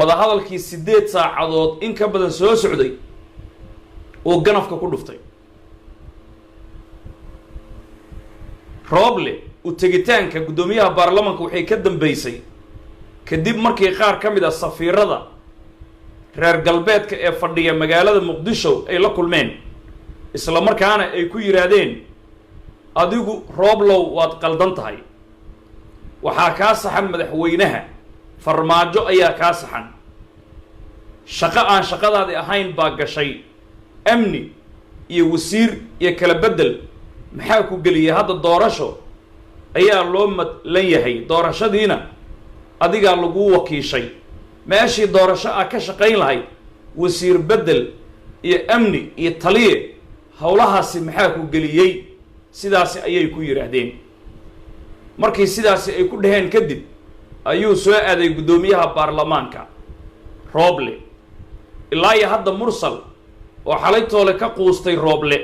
wadahadalkii 8 saacadood in ka badan soo socday oo ganafka ku dhuftay Roble u tegitaanka gudoomiyaha baarlamaanka waxay ka dambeysay kadib markii qaar ka mid ah safiirada reer galbeedka ee fadhiya magaalada Muqdisho ay la kulmeen isla markaana ay ku yiraahdeen adigu Roblow waad qaldan tahay waxaa ka saxan madaxweynaha farmaajo ayaa ka saxan shaqo aan shaqadaadi ahayn baa gashay amni iyo wasiir iyo kala bedel maxaa ku galiyay hadda doorasho ayaa loo madlan yahay doorashadiina adiga lagu wakiishay meeshii doorasho ah ka shaqayn lahayd wasiir bedel iyo amni iyo taliye hawlahaasi maxaa ku galiyay sidaasi ayay ku yiraahdeen markii sidaasi ay ku dhaheen kadib ayuu soo aaday gudoomiyaha baarlamaanka Roble ilaa iyo hadda mursal oo xalay toole ka quustay Roble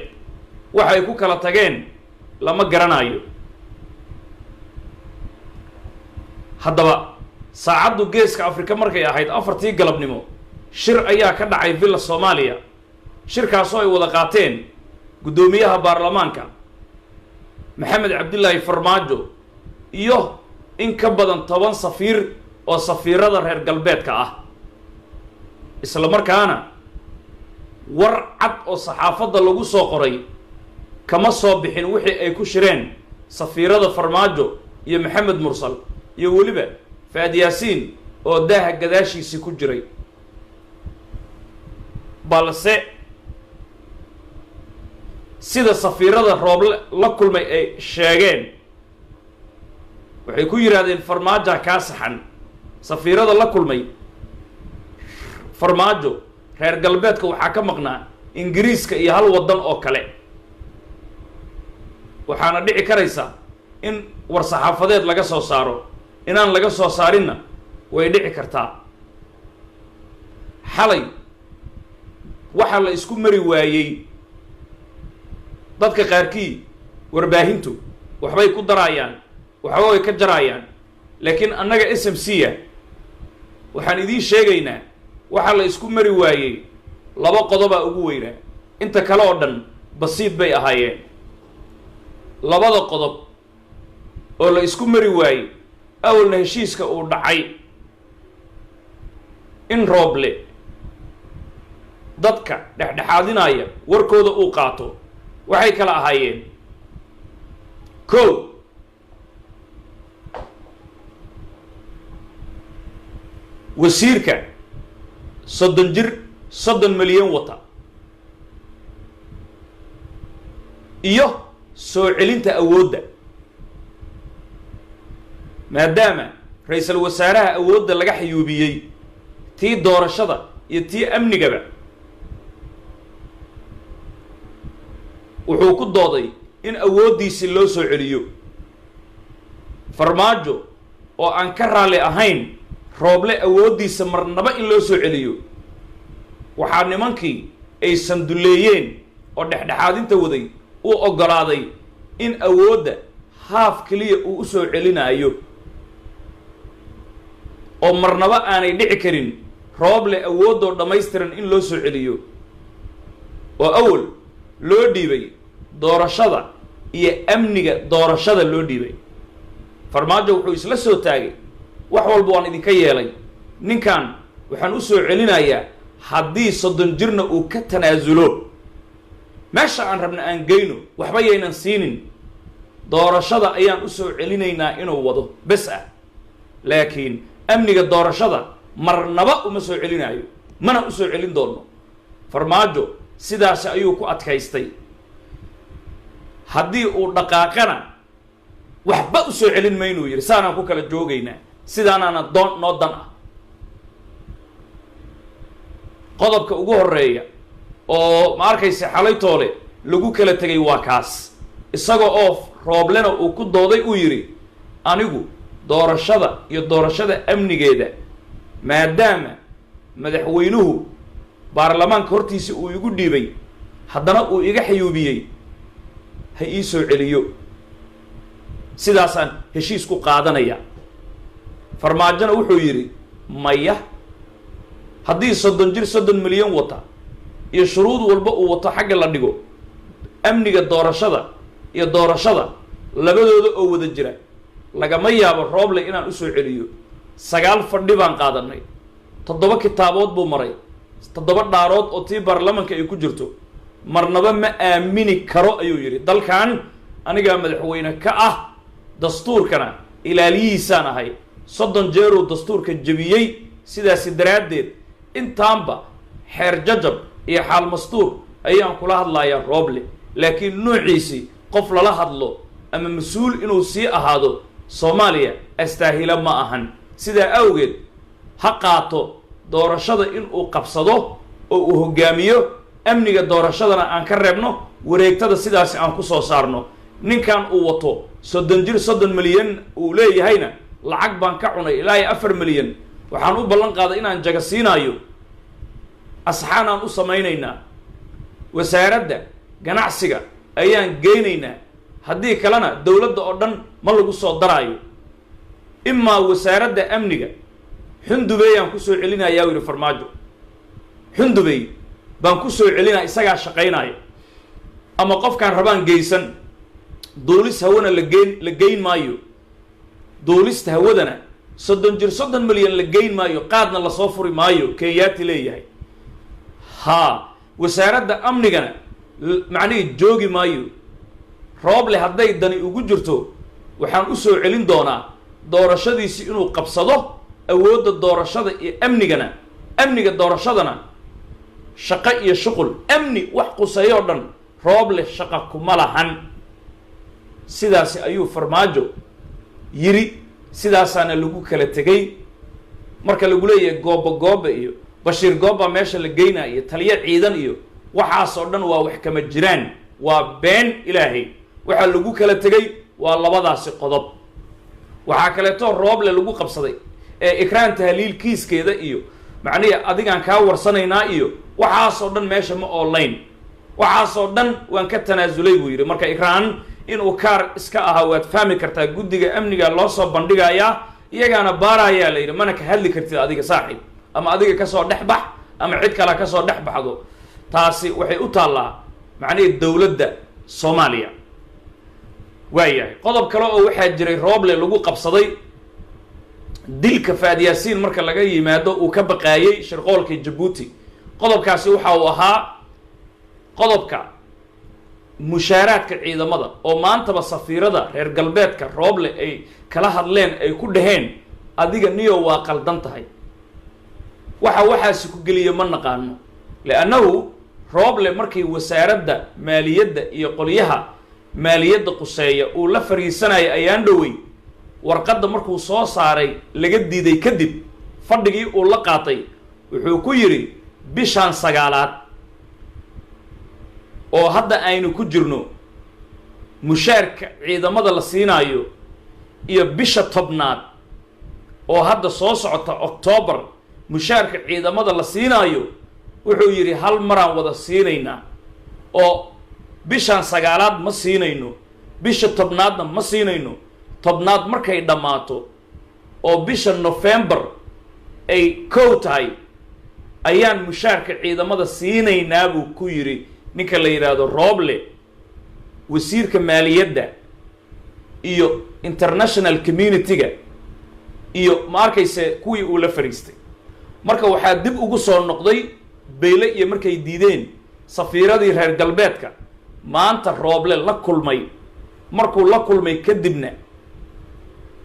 waxay ku kala tageen lama garanayo haddaba saacadu geeska Afrika markay ahayd 4tii galabnimo shir ayaa ka dhacay Villa Soomaaliya shirkaas oo ay wada qaateen gudoomiyaha baarlamaanka Maxamed Cabdullaahi Farmaajo iyo in ka badan 10 safiir oo safiirada reer galbeedka ah isla markaana war cad oo saxaafadda lagu soo qoray kama soo bixin wixii ay ku shireen safiirada Farmaajo iyo Maxamed Mursal iyo waliba Faad Yaasiin oo daaha gadaashiisa ku jiray balse sida safiirada Roble la kulmay ay sheegeen waxay ku yiraahdeen Farmaajo ka saxan safiirada la kulmay Farmaajo reer galbeedka waxaa ka maqnaa Ingiriiska iyo hal wadan oo kale waxaana dhici karaysa in war saxaafadeed laga soo saaro inaan laga soo saarinna way dhici kartaa xalay waxa la isku mari waayay dadka qaarkii warbaahintu waxbay ku darayaan waxa way ka jarayaan laakiin annaga SMC waxaan idin sheegaynaa waxa la isku mari waayay laba qodob ugu weynaa inta kale oo dhan basiid bay ahaayeen labada qodob oo la isku mari waayay awalna heshiiska uu dhacay in Roble dadka dhexdhexaadinaya warkooda uu qaato waxay kala ahaayeen ko wasiirka 30 milyan wata iyo soo celinta awoodda maadaama ra'iisul wasaaraha awoodda laga xayuubiyay tii doorashada iyo tii amnigaba wuxuu ku dooday in awooddiisi loo soo celiyo Farmaajo oo aan ka raali ahayn Roble awooddiisa marnaba in loo soo celiyo waxaa nimankii ay sanduleeyeen oo dhexdhexaadinta waday uu ogolaaday in awoodda haaf kaliya uu u soo celinayo oo marnaba aanay dhici karin Roble awoodoo dhammaystiran in loo soo celiyo oo awal loo dhiibay doorashada iyo amniga doorashada loo dhiibay Farmaajo wuxuu isla soo taagay wax walba waan idinka yeelay ninkan waxaan u soo celinayaa haddii 30 jirna uu ka tanaasulo meesha aan rabna aan geyno waxba yeelan siinin doorashada ayaan u soo celinaynaa inuu wado bas ah laakiin amniga doorashada marnaba uma soo celinayo mana u soo celin doono Farmaajo sidaas ayuu ku adkaystay haddii uu dhaqaaqana waxba u soo celin mayno yiri saanaan ku kala joogaynaa sidaanaana doon noo dan ah qodobka ugu horeeya oo ma arkaysa xalay toole lagu kala tagay waa kaas isagoo oo Roblena uu ku dooday uu yiri anigu doorashada iyo doorashada amnigeeda maadaama madaxweynuhu baarlamaanka hortiisa uu igu dhiibay haddana uu iga xayuubiyay ha ii soo celiyo sidaasaan heshiis ku qaadanaya Farmaajona wuxuu yiri maya haddii 30 milyan wata iyo shuruud walba uu wato xagga la dhigo amniga doorashada iyo doorashada labadooda oo wada jira lagama yaabo Rooble inaan u soo celiyo 9 fadhi baan qaadanay 7 kitaabood buu maray 7 dhaarood oo tii baarlamaanka ay ku jirto marnaba ma aamini karo ayuu yiri dalkan aniga madaxweyne ka ah dastuurkana ilaaliyiisaan ahay 30 jeer oo dastuurka jabiyay sidaas daraadeed intaanba xeer jajab iyo xaal mastuur ayaan kula hadlayaa Rooble laakiin nuuciisi qof lala hadlo ama mas'uul inuu sii ahaado Soomaaliya astaahila ma ahan sida awgeed ha qaato doorashada in uu qabsado oo uu hogaamiyo amniga doorashadana aan ka reebno wareegtada sidaas aan ku soo saarno ninkan uu wato 30 milyan uu leeyahayna lacag baan ka cunay ilaa 4 milyan waxaan u ballan qaaday inaan jaga siinayo asxaan aan u samaynaynaa wasaaradda ganacsiga ayaan geynaynaa haddii kalena dawladda oo dhan ma lagu soo daraayo imaa wasaaradda amniga xundubey aan ku soo celinayaa yiri Farmaajo xundubey baan ku soo celinaa isagaa shaqaynaya ama qofkaan rabaan geysan duulis hawana la geyn maayo duulista hawadana 30 milyan la geyn maayo qaadna la soo furi maayo Kenyaati leeyahay ha wasaaradda amnigana macnii joogi maayo Rooble hadday dani ugu jirto waxaan u soo celin doonaa doorashadiisi inuu qabsado awoodda doorashada iyo amniga doorashadana shaqo iyo shuqul amni wax qusayo dhan Rooble shaqo kuma lahan sidaas ayuu Farmaajo yiri sidaasaana lagu kala tagay marka lagu leeyahay gooba iyo Bashiir Gooba meesha la geynayo taliye ciidan iyo waxaas oo dhan waa wax kama jiraan waa been Ilaahay waxa lagu kala tagay waa labadaasi qodob waxa kale to Rooble lagu qabsaday ee ikraan tahliil kiiskeeda iyo macnihi adigaan ka warsanaynaa iyo waxaas oo dhan meesha ma online waxaas oo dhan waan ka tanaasulay buu yiri marka ikraan inuu kaar iska aha waad fahmi kartaa guddiga amniga loo soo bandhigayaa iyagaana baarayaa la yiri mana ka hadli kartid adiga saaxiib ama adiga ka soo dhaxbax ama cid kale ka soo dhaxbaxdo taasi waxay u taalaa macnaheedu dawladda Soomaaliya waayahay qodob kale oo waxa jiray Rooble lagu qabsaday dilka Faad Yaasiin marka laga yimaado uu ka baqaayay shirqoolka Djibouti qodobkaasi waxa uu ahaa qodobka mushaaraadka ciidamada oo maantaba safiirada reer galbeedka Rooble ay kala hadleen ay ku dhaheen adiga niyo waa qaldan tahay waxaasi ku geliyo ma naqaano laanahu Rooble markii wasaaradda maaliyadda iyo qoliyaha maaliyadda quseeya uu la fariisanay ayaan dhawey warqadda markuu soo saaray laga diiday kadib fadhigii uu la qaatay wuxuu ku yiri bishan 9aad oo hadda aynu ku jirno mushaarka ciidamada la siinayo iyo bisha 10aad oo hadda soo socota October mushaarka ciidamada la siinayo wuxuu yiri hal maraan wada siinaynaa oo bishan 9aad ma siinayno bisha 10aadna ma siinayno 10aad markay dhamaato oo bisha November ay kow tahay ayaan mushaarka ciidamada siinaynaa buu ku yiri ninka la yiraahdo Rooble wasiirka maaliyadda iyo international community-ga iyo ma arkayse kuwii uu la fariistay marka waxaa dib ugu soo noqday beele iyo markay diideen safiiradii reer galbeedka maanta Rooble la kulmay markuu la kulmay kadibna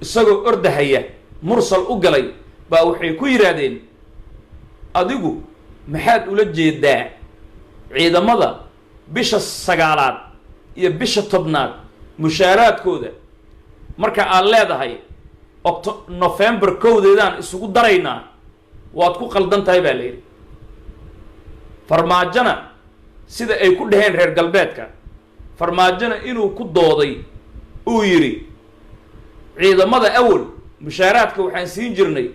isagoo ordahaya mursal u galay baa waxay ku yiraahdeen adigu maxaad ula jeedaa ciidamada bisha 9aad iyo bisha 10aad mushaaraadkooda marka aan leedahay November 1deedaan isugu daraynaa waad ku qaldan tahay baa leeyahay Farmaajana sida ay ku dhaheen reer galbeedka Farmaajana inuu ku dooday uu yiri ciidamada awal mushaaraadka waxaan siin jirnay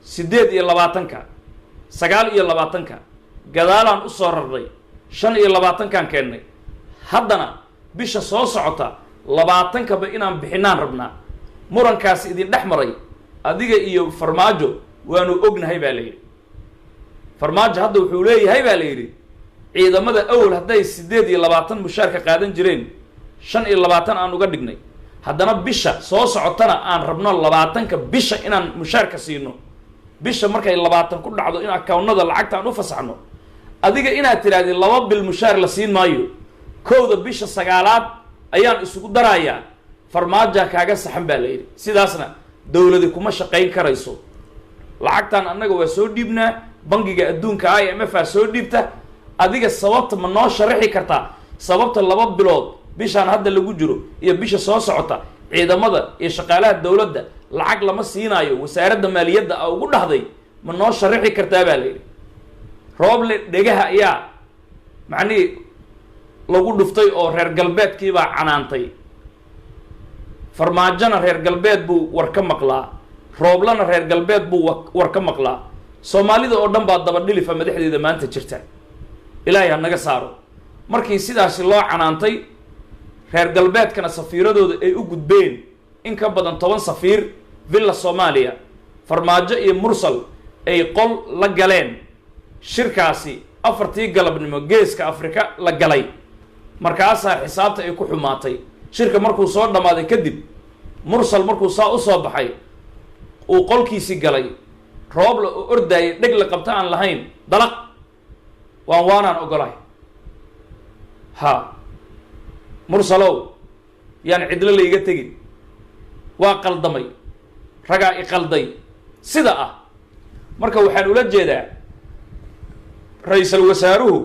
28ka 29ka gadaalaan u soo rarnay 25kan keennay haddana bisha soo socota 20kaba inaan bixinaan rabnaa murankaas idin dhex maray adiga iyo Farmaajo waanu ognahay baa leeyahay farmaajo hadda wuxuu leeyahay baa la yidhi ciidamada awal hadday 8 mushaarka qaadan jireen 5 aan uga dhignay haddana bisha soo socotana aan rabno 20ka bisha inaan mushaarka siino bisha markay 20 ku dhacdo in accountnada lacagta aan u fasaxno adiga inaad tiraahdo 2 bil mushaar la siin maayo kowda bisha 9aad ayaan isugu darayaa farmaajo kaaga saxan baa la yidhi sidaasna dawladdu kuma shaqayn karayso lacagtan annaga waa soo dhiibnaa bangiga adduunka IMF soo dhiibta adiga sababta ma noo sharaxi kartaa sababta 2 bilood bishaan hadda lagu jiro iyo bisha soo socota ciidamada iyo shaqaalaha dawladda lacag lama siinaayo wasaaradda maaliyadda ugu dhaxday ma noo sharaxi kartaa baa la yidhi rooble dhegaha ayaa macni lagu dhuftay oo reer galbeedkii baa canaantay farmaajana reer galbeed buu war ka maqlaa rooblana reer galbeed buu war ka maqlaa soomaalida oo dhan baa daba dhilifa madaxdeeda maanta jirta ilaahay ha naga saaro markii sidaasi loo canaantay reer galbeedkana safiiradooda ay u gudbeen in ka badan 10 safiir villa Soomaaliya farmaajo iyo mursal ay qol la galeen shirkaasi 4tii galabnimo geeska Afrika la galay markaasaa xisaabta ay ku xumaatay shirka markuu soo dhamaaday kadib mursal markuu saa u soo baxay uu qolkiisi galay rooble oo ordaayay dheg la qabta aan lahayn dalaq waanaan ogolahay ha mursalow yaan cidlo la iga tegin waa qaldamay ragaa i qalday sida ah marka waxaan ula jeedaa ra'iisul wasaaruhu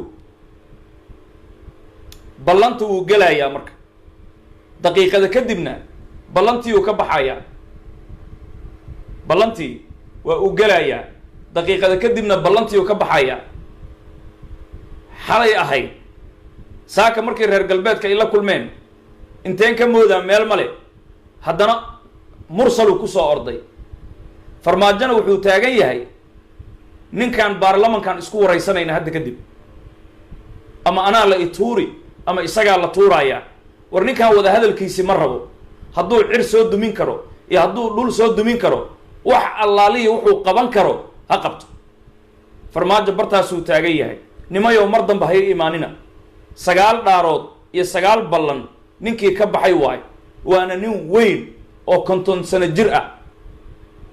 ballantu uu galayaa marka daqiiqada kadibna ballantii uu ka baxayaa ballantii waa uu galayaa daqiiqada kadibna ballantii uu ka baxayaa xalay ahayd saaka markii reer galbeedka ay la kulmeen inteen ka moodaa meel male haddana mursalu ku soo orday farmaajona wuxuu taagan yahay ninkan baarlamankan isku waraysanayna hadda kadib ama anaa la ituuri ama isagaa la tuurayaa war ninkan wada hadalkiisi ma rabo hadduu cir soo dumin karo iyo hadduu dhul soo dumin karo wax allaaliya wuxuu qaban karo ha qabto farmaajo bartaasuu taagan yahay nimayow mar damba hay imaanina 9 dhaarood iyo 9 ballan ninkii ka baxay waay waana nin weyn oo 50 sano jir ah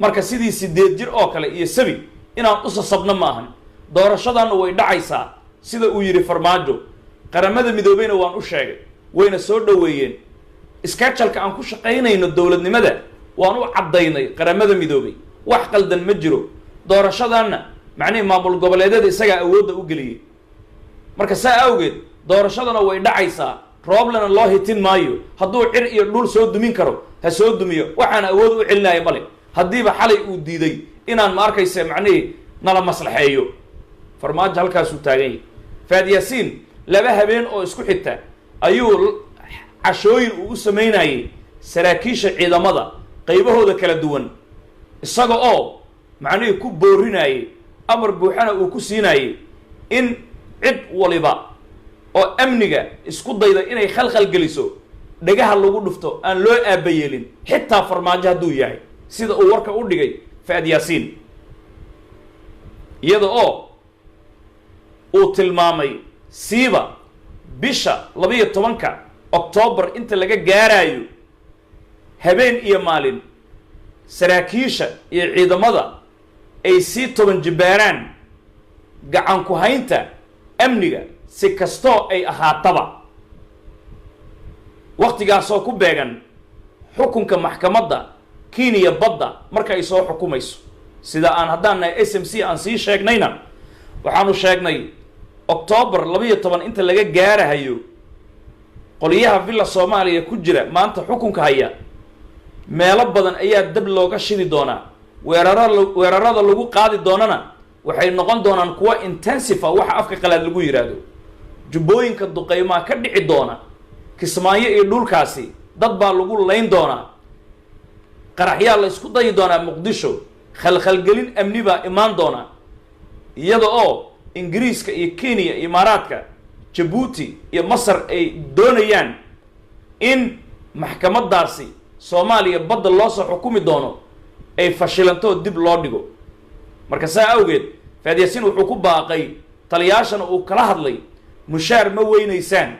marka sidii 8 jir oo kale iyo sabi inaan u sasabna ma ahan doorashadan way dhacaysaa sida uu yiri farmaajo qaramada midoobeyna waan u sheegay wayna soo dhaweeyeen iskaacalka aan ku shaqaynayno dawladnimada waan u cadaynay qaramada midoobay wax qaldan ma jiro doorashadanna macnaheedu maamul goboleedyada isaga awoodda u galiyay marka saa awgeed doorashadana way dhacaysaa rooblana loo hitin maayo hadduu cir iyo dhul soo dumin karo ha soo dumiyo waxaan awood u celinaya male haddiiba xalay uu diiday inaan ma arkaysa macnaheedu nala maslaxeeyo farmaajo halkaasuu taagan yahay faad yaasiin 2 habeen oo isku xigta ayuu cashooyin uu u sameynayay saraakiisha ciidamada qaybahooda kala duwan isaga oo macnaheedu ku boorinayay amar buuxana uu ku siinayay in cid waliba oo amniga isku dayda inay khalkhal geliso dhagaha lagu dhufto aan loo aabayeelin xitaa farmaajo hadduu yahay sida uu warka u dhigay faad yaasiin iyada oo uu tilmaamay siiba bisha 12 October inta laga gaarayo habeen iyo maalin saraakiisha iyo ciidamada ay si 10 jibaaraan gacan ku haynta amniga si kasto ay ahaataba waqtigaasoo ku beegan xukunka maxkamadda Kenya badda marka ay soo xukumayso sida aan haddana SMC aan sii sheegnayna waxaanu sheegnay October 12 inta laga gaarayo qoliyaha villa Soomaaliya ku jira maanta xukunka haya meelo badan ayaa dab looga shidi doonaa weerarada lagu qaadi doonana waxay noqon doonaan kuwa intensive waxa afka qalaad lagu yiraahdo jubbooyinka duqeymaha ka dhici doona kismaayo iyo dhulkaasi dad baa lagu leyn doonaa qaraxyaa la isku dayi doonaa Muqdisho khalkhalgelin amni baa imaan doona iyada oo Ingiriiska iyo Kenya Imaaraadka Djibouti iyo Masar ay doonayaan in maxkamadaasi Soomaaliya badda loo soo xukumi doono ay fashilanto dib loo dhigo marka saa awgeed faadiyasiin wuxuu ku baaqay taliyaashana uu kala hadlay mushaar ma weynaysaan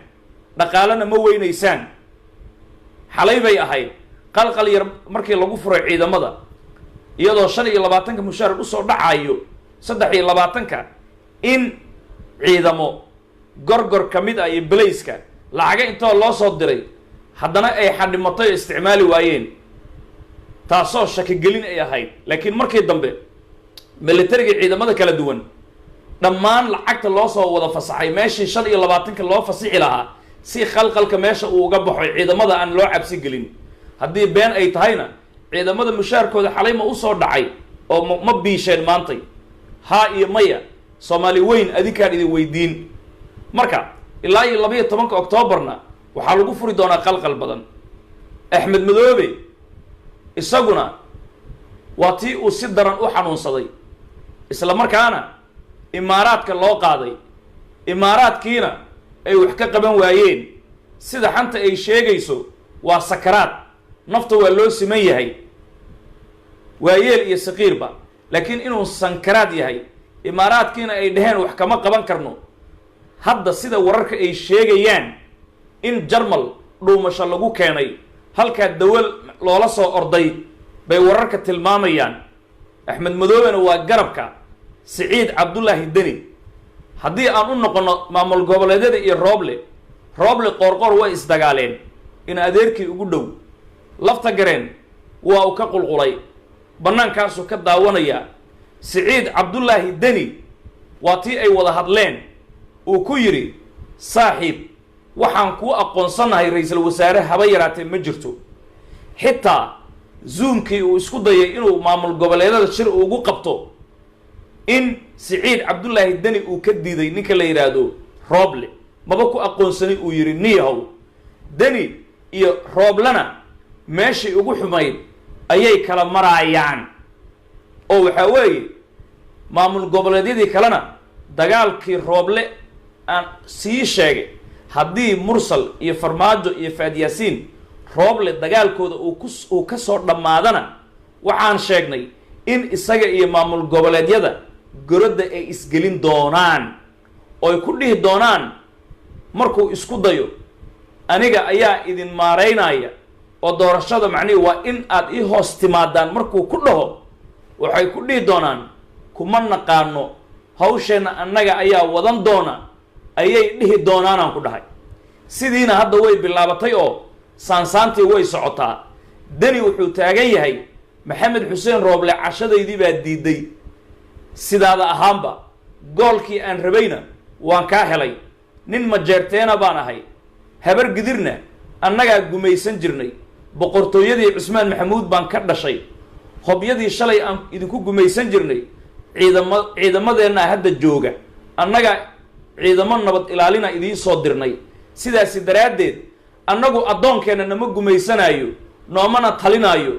dhaqaalena ma weynaysaan xalay bay ahayd qalqal yar markii lagu furay ciidamada iyadoo 25 mushaar u soo dhacayo 23 in ciidamo gorgor kamid ah iyo belayska lacaga intoo loo soo diray haddana ay xadhimatay isticmaali waayeen taasoo shaki gelin ay ahayd laakiin markii dambe militariga ciidamada kala duwan dhammaan lacagta loo soo wada fasaxay meeshii 25 loo fasixi lahaa si khalqalka meesha uu uga baxo ciidamada aan loo cabsi gelin haddii been ay tahayna ciidamada mushaarkooda xalay ma u soo dhacay oo ma biisheen maantay haa iyo maya Soomaali weyn adinkaan idin weydiin marka ilaa iyo 12 Oktoobarna waxaa lagu furi doonaa qalqal badan Axmed Madoobe isaguna waa tii uu si daran u xanuunsaday isla markaana imaaraadka loo qaaday imaaraadkiina ay wax ka qaban waayeen sida xanta ay sheegayso waa sakaraad nafta waa loo siman yahay waayeel iyo saqiirba laakiin inuu sankaraad yahay imaaraadkiina ay dhaheen wax kama qaban karno hadda sida wararka ay sheegayaan in Jarmal dhuumasho lagu keenay halka dawal loola soo orday bay wararka tilmaamayaan Axmed Madoobena waa garabka Saciid Cabdullaahi Deni haddii aan u noqono maamul goboleedyada iyo Rooble qoorqoor way isdagaaleen in adeerkii ugu dhow lafta gareen waa uu ka qulqulay bannaankaasu ka daawanaya Saciid Cabdullaahi Deni waa tii ay wada hadleen uu ku yiri saaxiib waxaan ku aqoonsanahay ra'iisul wasaare haba yaraatee ma jirto xitaa zoomkii uu isku dayay inuu maamul goboleedyada shir ugu qabto in Saciid Cabdullaahi Deni uu ka diiday ninka la yiraahdo Rooble maba ku aqoonsani uu yiri niyahow Deni iyo Rooblena meeshii ugu xumayd ayay kala marayaan oo waxa weeye maamul goboleedyadii kalena dagaalkii Rooble aan sii sheegay haddii Mursal iyo Farmaajo iyo Faadiyasiin Rooble dagaalkooda uu ka soo dhamaadana waxaan sheegnay in isaga iyo maamul goboleedyada gorodda ay isgelin doonaan oo ay ku dhihi doonaan markuu isku dayo aniga ayaa idin maareynaya oo doorashada macni waa in aad ii hoos timaadaan markuu ku dhaho waxay ku dhihi doonaan kuma naqaano hawsheena annaga ayaa wadan doona ayay dhihi doonaan aan ku dhahay sidiina hadda way bilaabatay oo saansaantii way socotaa Deni wuxuu taagan yahay Maxamed Xuseen Rooble cashadaydii baa diiday sidaada ahaanba goolkii aan rabayna waan ka helay nin ma jeerteena baan ahay habar gidirna annaga gumaysan jirnay boqortooyadii Cusmaan Maxamuud baan ka dhashay hobyadii shalay aan idinku gumaysan jirnay ciidamadeena hadda jooga annaga ciidamo nabad ilaalina idin soo dirnay sidaas daraadeed annagu adoonkeena nama gumaysanayo noomana talinayo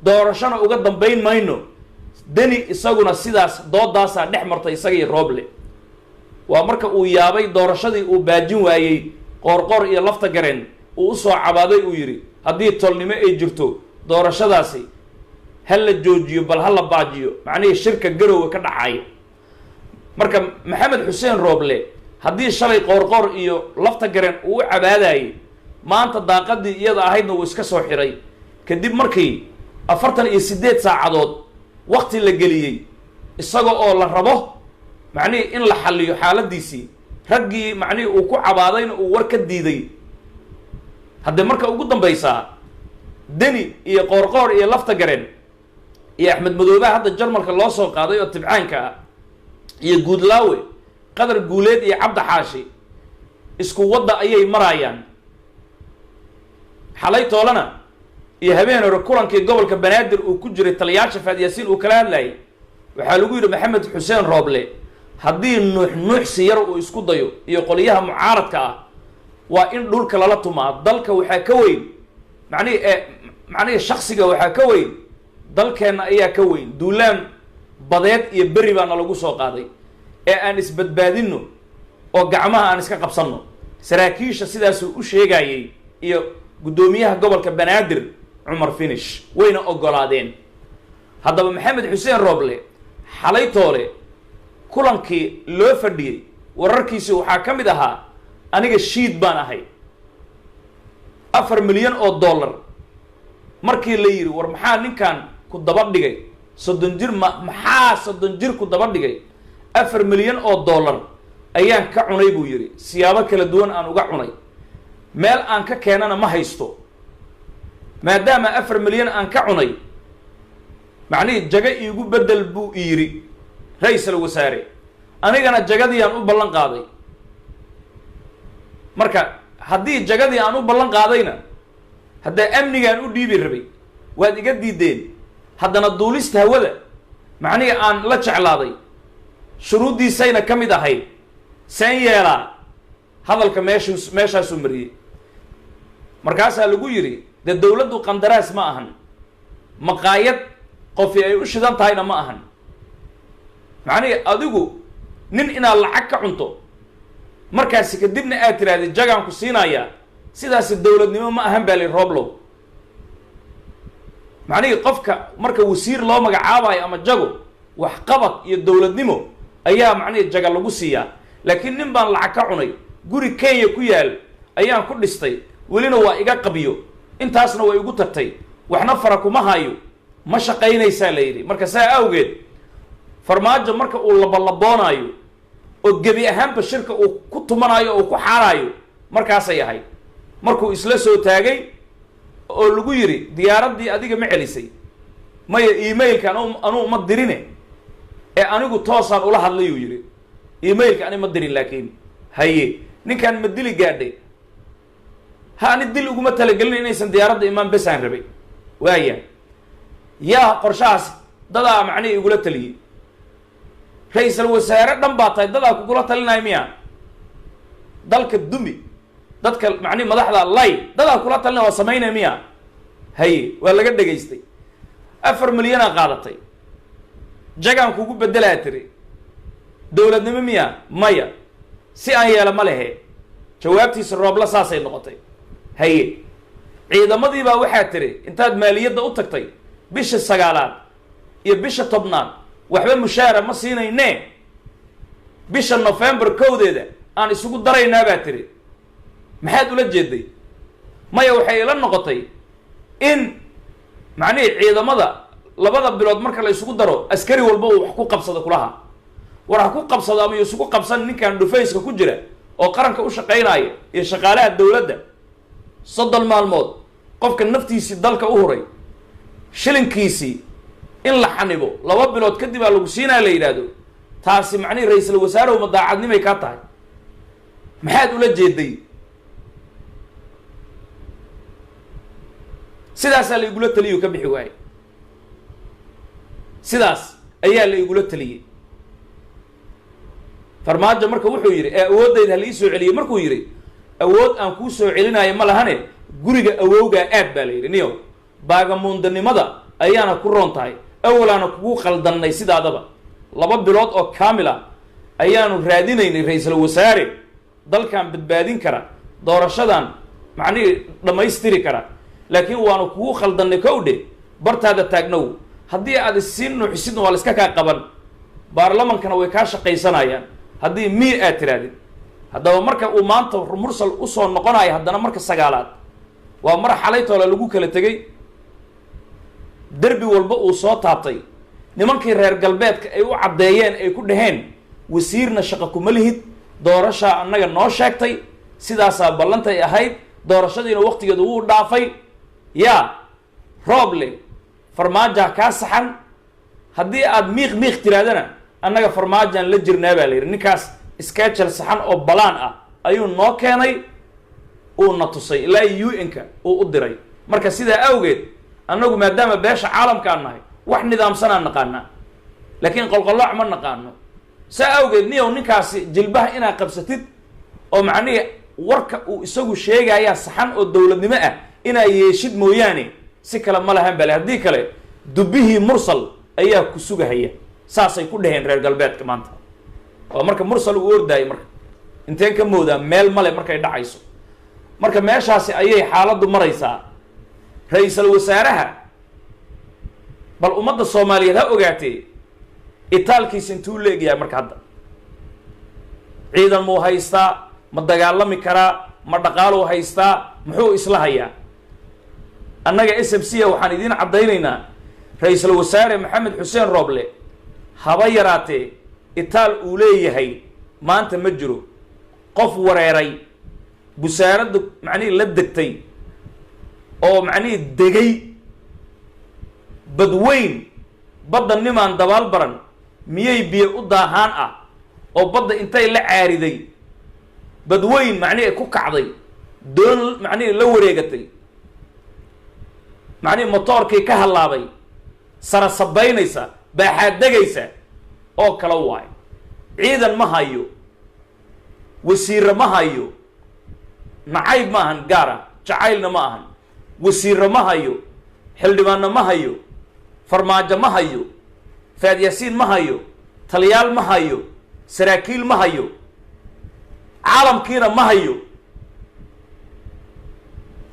doorashana uga dambayn mayno Deni isaguna sidaas doodaasa dhex martay isagii Rooble waa marka uu yaabay doorashadii uu baajin waayay qoorqoor iyo lafta gareen uu soo cabaaday uu yiri haddii tolnimo ay jirto doorashadaasi hal la joojiyo bal hal la baajiyo macnaheedu shirka garowga ka dhacay marka Maxamed Xuseen Rooble haddii shalay qoorqoor iyo lafta gareen uu cabaadayay maanta daaqadii iyada ahaydna uu iska soo xiray kadib markii 48 saacadood waqti la geliyay isaga oo la rabo macnaheedu in la xalliyo xaaladiisii raggii macnaheedu uu ku cabaadayna uu war ka diiday hadda marka ugu dambaysa Deni iyo qoorqoor iyo lafta gareen iyo Axmed Madoobe hadda Jarmalka loo soo qaaday oo tibcaanka iyo Guudlaawe qadar guuleed iyo Cabdi Xaashi isku wada ayay marayaan xalay toolana iyo habeen hore kulankii gobolka Banaadir uu ku jiray taliyaasha Faadiyasiin uu kala hadlayay waxaa lagu yiri Maxamed Xuseen Rooble haddii nuuxsi yar uu isku dayo iyo qoliyaha mucaaradka ah waa in dhulka lala tumaa dalka waxaa ka weyn macnaheedu shakhsiga waxaa ka weyn dalkeena ayaa ka weyn duulaan badeed iyo beri baana lagu soo qaaday ee aan isbadbaadino oo gacmaha aan iska qabsanno saraakiisha sidaas u sheegayay iyo gudoomiyaha gobolka Banaadir Cumar Finish wayna ogolaadeen haddaba Maxamed Xuseen Rooble xalay toole kulankii loo fadhiyey wararkiisi waxaa ka mid ahaa aniga shiid baan ahay 4 milyan oo dollar markii la yiri war maxaa ninkan ku daba dhigay 30 jir maxaa 30 jir ku daba dhigay 4 milyan oo dollar ayaan ka cunay buu yiri siyaabo kala duwan aan uga cunay meel aan ka keenana ma haysto maadaama 4 milyan aan ka cunay macnii jaga iigu bedel buu yiri ra'iisul wasaare anigana jagadii aan u ballan qaaday marka haddii jagadii aan u ballan qaadayna hadda amnigaan u dhiibi rabay waad iga diideen haddana duulista hawada macnii aan la jeclaaday shuruudiisayna ka mid ahayd seen yeelaa hadalka meeshaasuu mariyey markaasaa lagu yidhi dee dowladdu qandaraas ma ahan maqaayad qofi ay u shidan tahayna ma ahan macnii adigu nin inaad lacag ka cunto markaasi kadibna aad tirahdid jagaan ku siinayaa sidaasi dowladnimo ma ahan baa li rooblow macnihii qofka marka wasiir loo magacaabayo ama jago waxqabad iyo dowladnimo ayaa macnihii jaga lagu siiyaa laakiin nin baan lacag ka cunay guri Kenya ku yaal ayaan ku dhistay welina waa iga qabiyo intaasna way igu tagtay waxna fara kuma hayo ma shaqaynaysaa la yidhi marka saa awgeed farmaajo marka uu labalaboonayo oo gebi ahaanba shirka uu ku tumanayo oo ku xaarayo markaasay ahayd markuu isla soo taagay oo lagu yidhi diyaaraddii adiga ma celisay maya emailka anuu ma dirine ee anigu toosaan ula hadlayuu yidhi emailka ani ma dirin laakiin haye ninkan ma dili gaadhay ha ani dil uguma talagelin inaysan diyaaradda imaan besaan rabay waaya yaa qorshahaas dadaa macnihi igula taliyey ra'iisul wasaare dhan baa tahay dadaa kugula talinaya miya dalka dumi dadka macnihi madaxda lay dadaa kula talinaya waa samaynaya miya haye waa laga dhegaystay 4 milyanaa qaadatay jagaan kugu bedelaa tiri dowladnimo miya maya si aan yeela ma lehe jawaabtiisa roobla saasay noqotay haye ciidamadii baa waxaa tiri intaad maaliyadda u tagtay bisha 9aad iyo bisha 10aad waxba mushaara ma siinayne bisha November 1deeda aan isugu daraynaa baa tiri maxaad ula jeeday maya waxay ila noqotay in macnii ciidamada labada bilood marka la isugu daro askari walba uu wax ku qabsado kulaha war ha ku qabsado ama isugu qabsan ninkan dhufayska ku jira oo qaranka u shaqeynaya iyo shaqaalaha dawladda 30 maalmood qofka naftiisi dalka u huray shilinkiisi in la xanibo 2 bilood kadib aa lagu siinaa la yiraahdo taasi macnii ra'iisul wasaaraha uma daacadnimay ka tahay maxaad ula jeeday sidaas la igula taliyo ka bixi waay sidaas ayaa la igula taliyay farmaajo marka wuxuu yiri awoodayda hal ii soo celiyay markuu yiri awood aan ku soo celinayo ma lahane guriga awowga aad baa la yiri niyo baaga muundanimada ayaana ku roon tahay awlaana kugu qaldanay sidaadaba 2 bilood oo kaamila ayaanu raadinaynay ra'iisul wasaare dalkan badbaadin kara doorashadan macnii dhamaystiri kara laakiin waanu kugu qaldanay kowdhe bartaada taagnow haddii aad siin nuuxisidna waa la iska kaa qaban baarlamankana way kaa shaqaysanayaan haddii mii aad tiraadid haddaba marka uu maanta mursal u soo noqonayo haddana marka 9aad waa mar xalaytoola lagu kala tegay derbi walba uu soo taabtay nimankii reer galbeedka ay u caddeeyeen ay ku dhaheen wasiirna shaqo kuma lihid doorashaa annaga noo sheegtay sidaasaa ballantay ahayd doorashadiina waqtigeedu wuu dhaafay yaa rooble farmaajaha kaa saxan haddii aad miiq tiraadana annaga farmaajaan la jirnaa baa la yidhi ninkaas schedule saxan oo balaan ah ayuu noo keenay uuna tusay ilaa UN-ka uu u diray marka sidaa awgeed annagu maadaama beesha caalamka aan nahay wax nidaamsanaan naqaanaa laakiin qolqolooc ma naqaano saa awgeed niyow ninkaasi jilbaha inaad qabsatid oo macnihi warka uu isagu sheegayaa saxan oo dowladnimo ah inaa yeeshid mooyaane si kale ma lahan bale haddii kale dubihii mursal ayaa ku sugahaya saasay ku dhaheen reer galbeedka maanta oo marka mursal uu ordaayay marka inteen ka moodaa meel male markay dhacayso marka meeshaasi ayay xaaladdu maraysaa ra'iisul wasaaraha bal ummadda Soomaaliyeed ha ogaatee itaalkiisa intuu leegyahay marka hadda ciidan muu haystaa ma dagaalami karaa ma dhaqaaluu haystaa muxuu isla hayaa annaga SMC waxaan idiin caddaynaynaa ra-iisul wasaare maxamed xuseen rooble haba yaraatee itaal uu leeyahay maanta ma jiro qof wareeray busaaradda macnihii la degtay oo macnihii degay badweyn badda nimaan dabaal baran miyay biyo u daahaan ah oo badda intay la caariday badweyn macnihii ku kacday doon macnihii la wareegatay macnihii motoorkii ka hallaabay sara sabaynaysa baaxaad degaysa oo kala waayo ciidan ma hayo wasiirra ma hayo nacayb ma ahan gaara jacaylna ma ahan wasiirra ma hayo xildhibaanna ma hayo farmaajo ma hayo faad yaasiin ma hayo taliyaal ma hayo saraakiil ma hayo caalamkiina ma hayo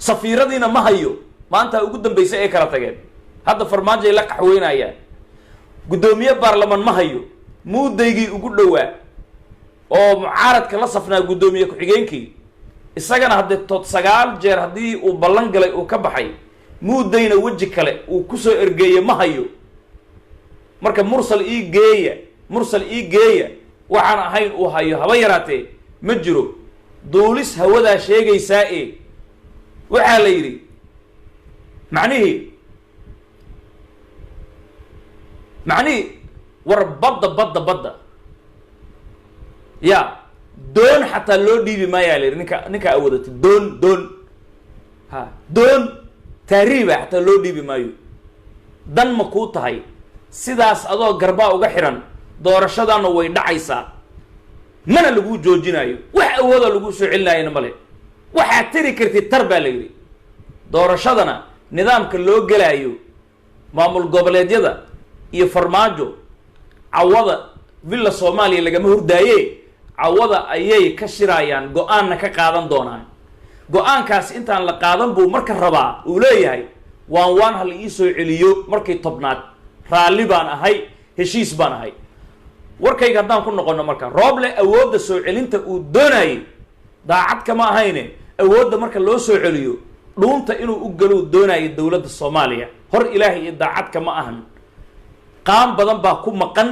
safiiradiina ma hayo maanta ugu dambaysa ay kala tageen hadda farmaajo ay la qaxweynayaan guddoomiye baarlamaan ma hayo muudaygii ugu dhowaa oo mucaaradka la safnaa guddoomiye ku-xigeenkii isagana haddee 9 jeer haddii uu ballan galay uu ka baxay muudayna weji kale uu kusoo ergeeye ma hayo marka mursal ii geeya waxaan ahayn uu hayo haba yaraatee ma jiro duulis hawadaa sheegaysaa ee waxaa la yidhi macnihii war badda ya doon xataa loo dhiibi maayaa la yidhi ninka awoodata doon doon taariiba xataa loo dhiibi maayo dan ma kuu tahay sidaas adoo garbaa uga xiran doorashadaana way dhacaysaa mana lagu joojinayo wax awooda lagu soo celinayana male waxaad tiri kartid tar baa la yidhi doorashadana nidaamka loo gelaayo maamul goboleedyada iyo farmaajo cawada villa Soomaaliya lagama hurdaaye cawada ayay ka shirayaan go-aanna ka qaadan doonaan go-aankaas intaan la qaadan buu marka rabaa uu leeyahay waan hal ii soo celiyo markay tobnaad raalli baan ahay heshiis baan ahay warkayga haddaan ku noqono marka rooble awoodda soo celinta uu doonayay daacad kama ahayne awoodda marka loo soo celiyo dhuunta inuu u galo doonayay dowladda Soomaaliya hor ilaahay iyo daacad kama ahan qaan badan baa ku maqan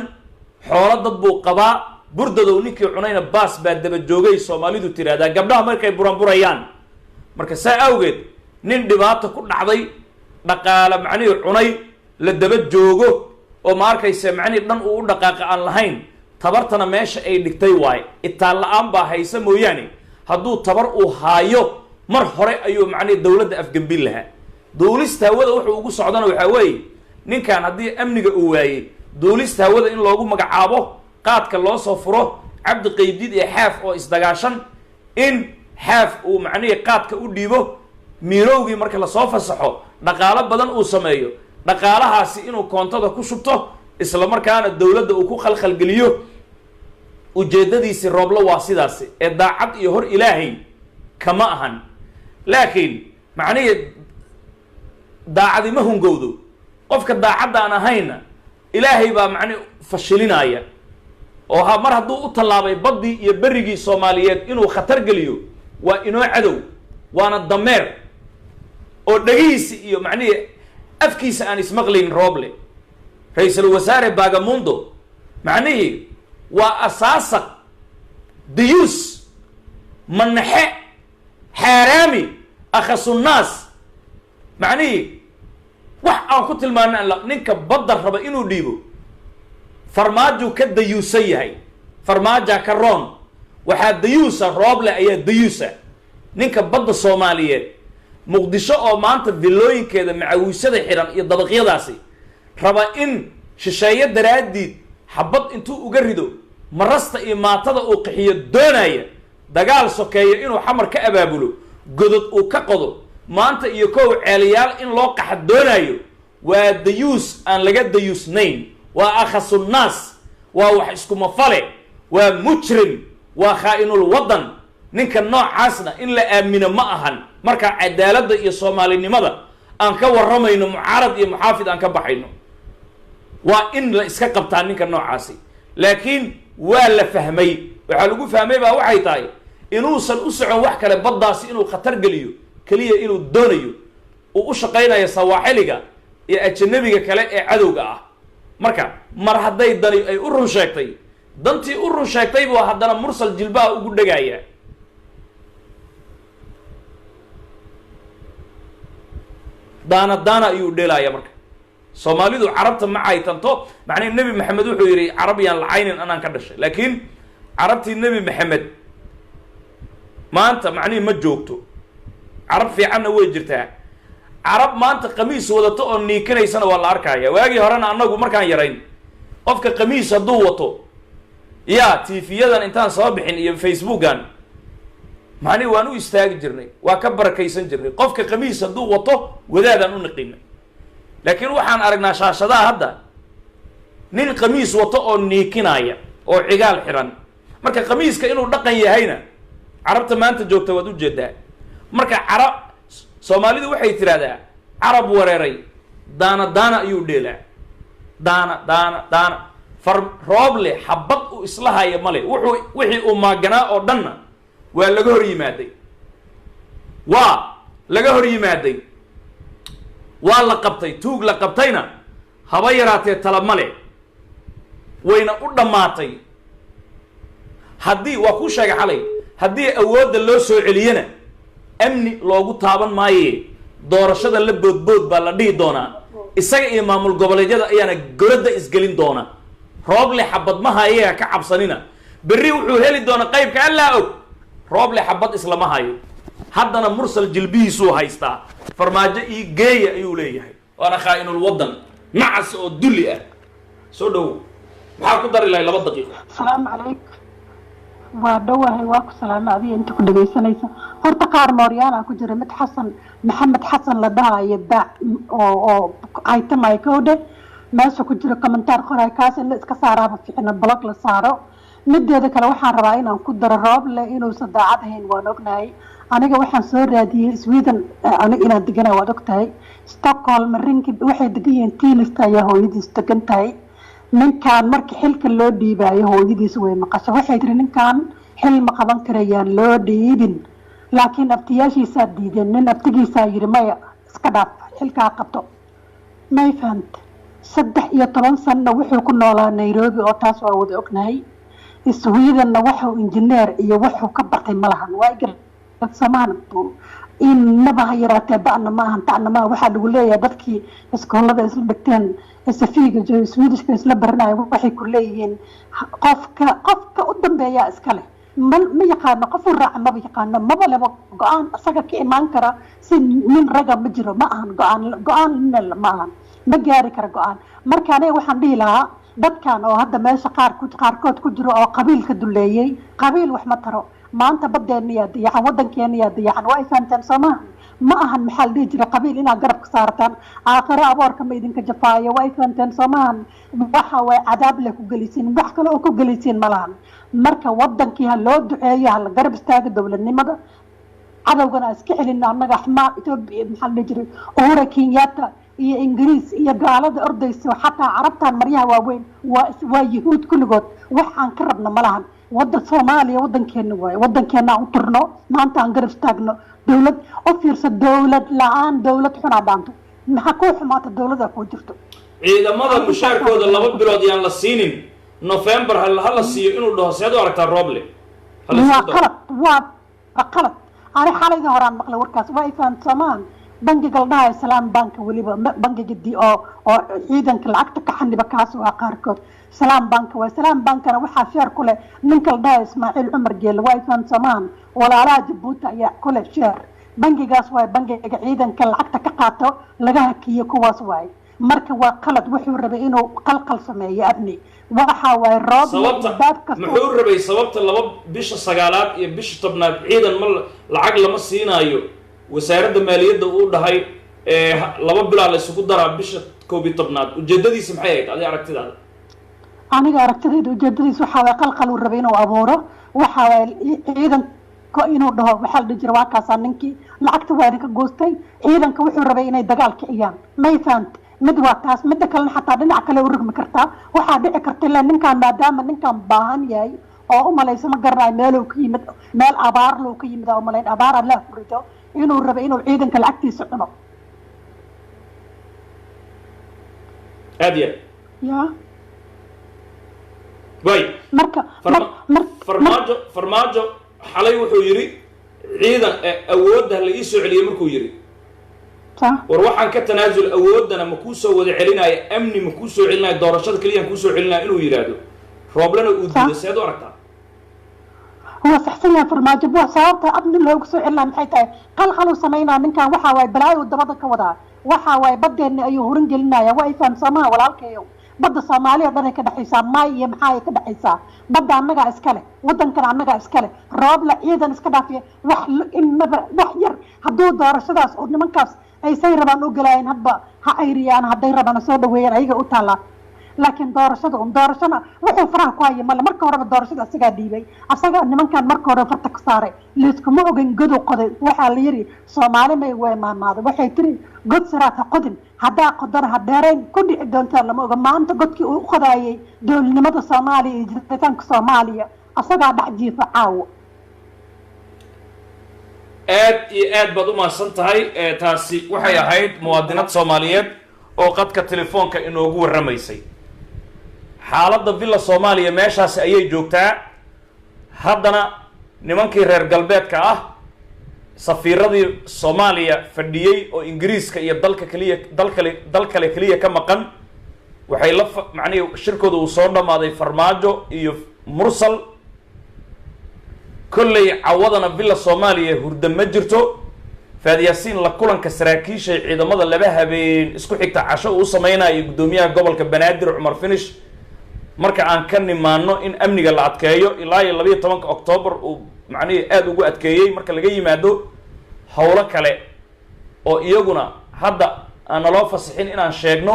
xoolo dad buu qabaa burdadow ninkii cunayna baas baa daba joogay Soomaalidu tiraahdaa gabdhaha markay buranburayaan marka saa awgeed nin dhibaato ku dhacday dhaqaale macnihii cunay la daba joogo oo ma arkaysa macnihii dhan uu u dhaqaaqa aan lahayn tabartana meesha ay dhigtay waaye itaal la-aan baa haysa mooyaane hadduu tabar uu haayo mar hore ayuu macnihii dowladda afgambin lahaa duulista hawada wuxuu ugu socdana waxaa weeye ninkan haddii amniga uu waayey duulista hawada in loogu magacaabo qaadka loo soo furo cabdi qaybdiid iyo xaaf oo isdagaashan in xaaf uu macnihii qaadka u dhiibo miirowgii marka lasoo fasaxo dhaqaalo badan uu sameeyo dhaqaalahaasi inuu koontada ku shubto isla markaana dowladda uu ku khalkhalgeliyo ujeeddadiisi rooblo waa sidaasi ee daacad iyo hor ilaahay kama ahan laakiin macnihii daacadima hungowdo qofka daacadda aan ahayna ilaahay baa macnihi fashilinaya oo mar hadduu u tallaabay baddii iyo berrigii Soomaaliyeed inuu khatar geliyo waa inoo cadow waana dameer oo dhagihiisi iyo macnihii afkiisa aan ismaqlayn rooble ra-iisul wasaare Bagamundo macnihii waa asaasaq diyuus manaxe xaaraami akhasunaas macnihii wax aan ku tilmaana ninka badda raba inuu dhiibo farmaajo ka dayuusan yahay farmaaja ka roon waxaa dayuusa rooble ayaa dayuusa ninka badda Soomaaliyeed muqdisho oo maanta villooyinkeeda macawiisada xiran iyo dabaqyadaasi raba in shisheeye daraadiid xabad intuu uga rido marasta iyo maatada uu qixiyo doonaya dagaal sokeeyo inuu xamar ka abaabulo godod uu ka qodo maanta iyo kow ceeliyaal in loo qaxa doonayo waa dayuus aan laga dayuusnayn waa akhasunaas waa wax isku mafale waa mujrim waa khaa'inul wadan ninka noocaasna in la aamino ma ahan marka cadaaladda iyo Soomaalinimada aan ka waramayno mucaarad iyo muxaafid aan ka baxayno وإن لا إسكاب تاني كنوعاسي لكن ولا فهمي وحلقوا فهمي بقى وحي تاي إنه وصل أسرع وحكة لبضاسي إنه خطر قليو كلية إنه دونيو وأشقينا يا صواحلقة يا أجنبي كلا عدوقة مركا مرحدي داني أي أورن شاكتي دانتي أورن شاكتي وحدنا مرسل جلباء وقود دقايا دانا أيو ديلا يا مركا سوماليدو عربت معاي تنتو معني النبي محمد وحيري عربيا العين أنا كدش لكن عربتي النبي محمد ما أنت معني ما جوكتو عرب في عنا وجرتها عرب ما أنت قميص وضعته أني كنا يسنا ولا أركايا واجي هرانا أنا جو مركان يرين قفك قميص ضوته يا في يدا إنسان صابحين يا فيسبوك أنا معني وانو يستاجرني وكبر كيسن جرني قفك قميص ضوته وذا أنو نقيمه لكن وحان أرجنا شاشة هذا نين قميص وطأ نيكنايا أو عقال حران مركا قميص كأنه دقن يهينا عربت ما أنت جوكت ودو جدا مركا عرب سومالي دو وحي ترادا عرب وريري دانا أيو ديلا دانا روبلي حبط إصلاحها يا مالي وحي أما جناء أو دنا ولقهر يمادي لقهر يمادي waa la qabtay tuug la qabtayna haba yaraatee talab male wayna u dhammaatay haddii waa ku sheegay xalay haddii awoodda loo soo celiyana amni loogu taaban maaye doorashada la boodbood baa la dhihi doonaa isaga iyo maamul goboleedyada ayaana goladda isgelin doona rooble xabad ma hayaga ka cabsanina berri wuxuu heli doona qaybka allaa og rooble xabad islama hayo haddana mursal jilbihiisuu haystaa farmaajo ii geeya ayuu leeyahay waana khaa'inul waddan nacas oo dulli ah soo dhow maxaa ku dari lahay 2 daqiiqo السلام عليكم ودوها واكو سلام أبي أنت كنت جيسانيسا هرت قار موريانا كجري مت حسن محمد حسن لدها يبدع أو أيتم أيكودة ما شو كجري كمنتار خراي كاس اللي إسكسارة في إحنا بلاك لصاروا مدة ذاك لو حن ربعين أو كدر الراب لإنه صداعتهن ونقناي أنا جو حن صور هذه سويدن أنا إلى دقنا ودقتاي ستوكهولم رينك واحد دقيقة تيلستا يا هو يدي استقنتاي ninkan markii xilka loo dhiibaayo hooyadiis way maqasho waxay tiri ninkan xil ma qaban karayaan loo dhiibin laakiin abtiyaashiisa diideen nin abtigiisa yiri maya iska dhaaf xilka qabto may fahant 13 sano wuxuu ku noolaa Nairobi oo taas waa wada ognahay Sweden wuxuu injineer iyo wuxuu ka bartay malahan waa igar samaan in nabaha yaraatee ba'na maahan tacna ma waxa lagu leeyahay dadkii iskoolada isla dhigteen safiiga Swedish ka isla baranayo waxay ku leeyihiin qofka u dambeeya iska leh ma yaqaan qof raac ma yaqaan ma laba go'aan asaga ka iman kara si nin raga ma jiro ma ahan go'aan ma ahan ma gaari kara go'aan marka aniga waxaan dhihi lahaa dadkan oo hadda meesha qaarkood ku jiro oo qabiilka duleeyay qabiil wax ma taro maanta badeeniya diyacan wadankeeniya diyacan waa ifaantaan Soomaa ma ahan maxal dhigi jira qabiil ina garab ka saartaan aakhira aboorka ma idinka jafaayo waa ifaantaan Soomaa waxa way cadaab la ku galisin wax kale oo ku galisin malahan marka wadankii ha loo duceeyo hal garab istaaga dawladnimada cadawgana iska xilina annaga xmaa Itoobiya maxal dhigi jira oo Kenyatta iyo Ingiriis iyo gaalada ordayso xataa carabtan maryaha waaweyn waa yahuud kulligood waxaan ka rabna malahan wadda Soomaaliya wadankeena waay wadankeena u turno maanta aan garab istaagno dawlad oo fiirsa dawlad la'aan dawlad xun aadaanto maxaa ku xumaata dawladda ku jirto ciidamada mushaarkooda 2 bilood yaan la siinin November hal la siiyo inuu dhaho seedo aragtaa Roble waa qalad ani xalayga horaan maqlay warkaas waa ifaan Soomaan bangiga Galdaha Islaam Bank waliba bangiga di oo ciidanka lacagta ka xaniba kaas waa qaarkood Islaam Bank waa Islaam Bankana waxa share ku leh ninka Galdaha Ismaaciil Umar Geel waa ifaan Soomaan walaalaha Djibouti ayaa ku leh share bangigaas waa bangiga ciidanka lacagta ka qaato laga hakiyo kuwaas waay marka waa qalad wuxuu rabay inuu qalqal sameeyo abni waxa way roob sababta muxuu rabay sababta 2 bisha 9aad iyo bisha 10aad ciidan ma lacag lama siinaayo wasaaradda maaliyadda uu dhahay 2 bilood la isugu daraa bisha 11aad ujeedadiisa maxay ahayd adiga aragtidaada aniga aragtidayda ujeedadiisa waxa way qalqal uu rabay inuu abuuro waxa way ciidan ko inuu dhaho waxa la jira waa kaas ninkii lacagta waa ka goostay ciidanka wuxuu rabay inay dagaal kiciyaan may faant mid waa taas midda kalena xataa dhinac kale u rugmi kartaa waxaa dhici karta ilaa ninkaan maadaama ninkaan baahan yahay oo u malaysa ma garanayo meeluu ka yimid meel abaar loo ka yimid oo malayn abaar allah ku rido inuu rabo inuu ciidanka lacagtiisa cuno هادية ya باي marka farmaajo xalay wuxuu yiri ciidan awoodda la ii soo celiyay markuu yiri war waxaan ka tanaasul awoodana ma ku soo wada celinaayo amni ma ku soo celinaayo doorashada kaliya ku soo celinaayo inuu yiraahdo rooblana uu diiday seed u aragtaa هو صحيح فرماجة بوا صارت أبن الله يقصو إلا محيطة قلقلوا سمينا من كان وحاوي بلاي ودبضة كودا وحاوي بدي إن أيو هرنج لنا يا وايفان سما ولا الكيو بدي صوماليا بدي كده حساب ماي يمحاي كده حساب بدي عمجا إسكالة ودن كان عمجا إسكالة راب لا إيدا إسكالة في وحير هدو دار شداس ودن من كاس أي سير بان أوجلاين هبا هايريان هدي ربنا سود وير أيجا أوتالا laakiin doorashana wuxuu faraha ku hayay male marka horeba doorashada asagaa dhiibay asagaa nimankan marka hore farta ka saaray liiskuma ogan godow qoday waxaa la yiri soomaali may way maamaaday waxay tiri god saraata qodin haddaa qodana ha dheerayn ku dhici doontaa lama oga maanta godkii uu qodayay dowladnimada soomaaliya iyo jiritaanka soomaaliya asagaa dhex jiifa caawo aad iyo aad baad u mahadsan tahay taasi waxay ahayd muwaadinad soomaaliyeed oo qadka telefoonka inoogu warramaysay xaaladda villa soomaaliya meeshaasi ayay joogtaa haddana nimankii reer galbeedka ah safiiradii soomaaliya fadhiyey oo ingiriiska iyo dal kale keliya ka maqan waxay la macnihi shirkooda uu soo dhammaaday farmaajo iyo mursal kolley cawadana villa soomaaliya hurda ma jirto faadyaasiin la kulanka saraakiisha ciidamada laba habeen isku xigta casho uu samaynayo guddoomiyaha gobolka banaadir cumar finish marka aan ka nimaano in amniga la adkeeyo ilaa iyo 12 October uu macnaheedu aad ugu adkeeyay marka laga yimaado hawlo kale oo iyaguna hadda aan loo fasaxin inaan sheegno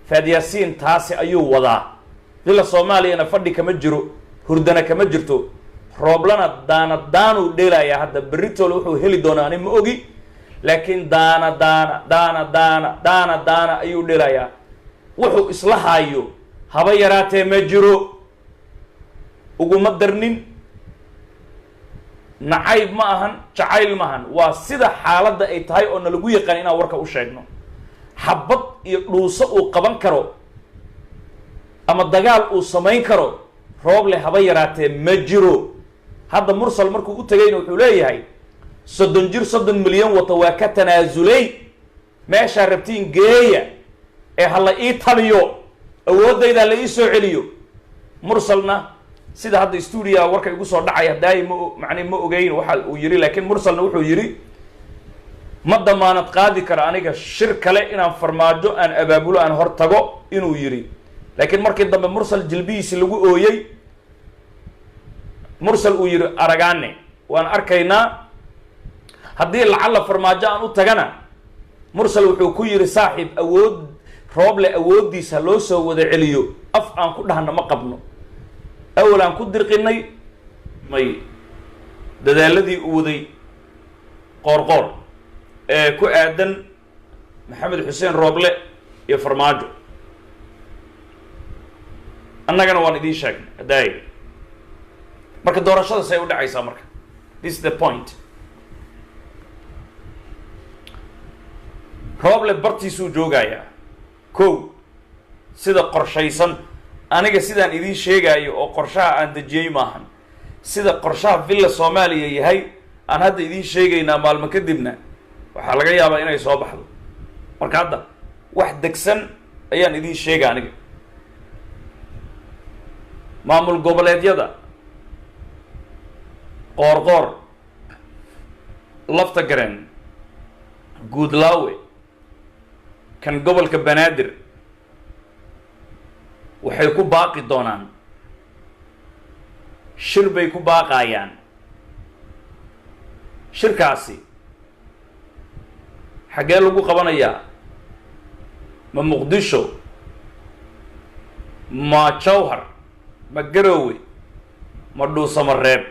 faadyaasiin taasi ayuu wadaa villa Soomaaliyana fadhi kama jiro hurdana kama jirto rooblana daanu dheelaya hadda berritol wuxuu heli doonaa ani ma ogi laakiin daana ayuu dheelaya wuxuu isla haayo haba yaraatee ma jiro uguma darnin nacayb ma ahan jacayl ma ahan waa sida xaaladda ay tahay oo nalagu yaqaan inaan warka u sheegno xabad iyo dhuuso uu qaban karo ama dagaal uu samayn karo rooble haba yaraatee ma jiro hadda mursal markuu u tagayna wuxuu leeyahay 30 milyan wata waa ka tanaasulay meesha rabtiin geeya ee hala ii taliyo awoodayda la ii soo celiyo mursalna sida hadda studio warka igu soo dhacay daayimo macni ma ogeyn waxa uu yiri laakiin mursalna wuxuu yiri ma damaanad qaadi kara aniga shir kale inaan farmaajo aan abaabulo aan hor tago inuu yiri laakiin markii dambe mursal jilbihiisa lagu ooyay mursal uu yiri aragaane waan arkaynaa haddii lacala farmaajo aan u tagana mursal wuxuu ku yiri saaxiib awood rooble awoodiisa loo soo wada celiyo af aan ku dhahna ma qabno awal aan ku dirqinay may dadaaladii u waday qoorqoor ee ku aadan maxamed xuseen rooble iyo farmaajo annagana waan idiin sheegnay hadaay marka doorashada say u dhacaysaa marka this is the point rooble bartiisuu joogayaa kow sida qorshaysan aniga sidaan idiin sheegayo oo qorshaha aan dejiyey maahan sida qorshaha villa Soomaaliya yahay aan hadda idiin sheegaynaa maalmo kadibna waxaa laga yaabaa inay soo baxdo marka hadda wax degsan ayaan idiin sheegay aniga maamul goboleedyada qoorqoor lafta garan guudlaawe kan gobolka banaadir waxay ku baaqi doonaan shir bay ku baaqayaan shirkaasi xagee lagu qabanayaa ma muqdisho ma jawhar ma garowe ma dhuusamareeb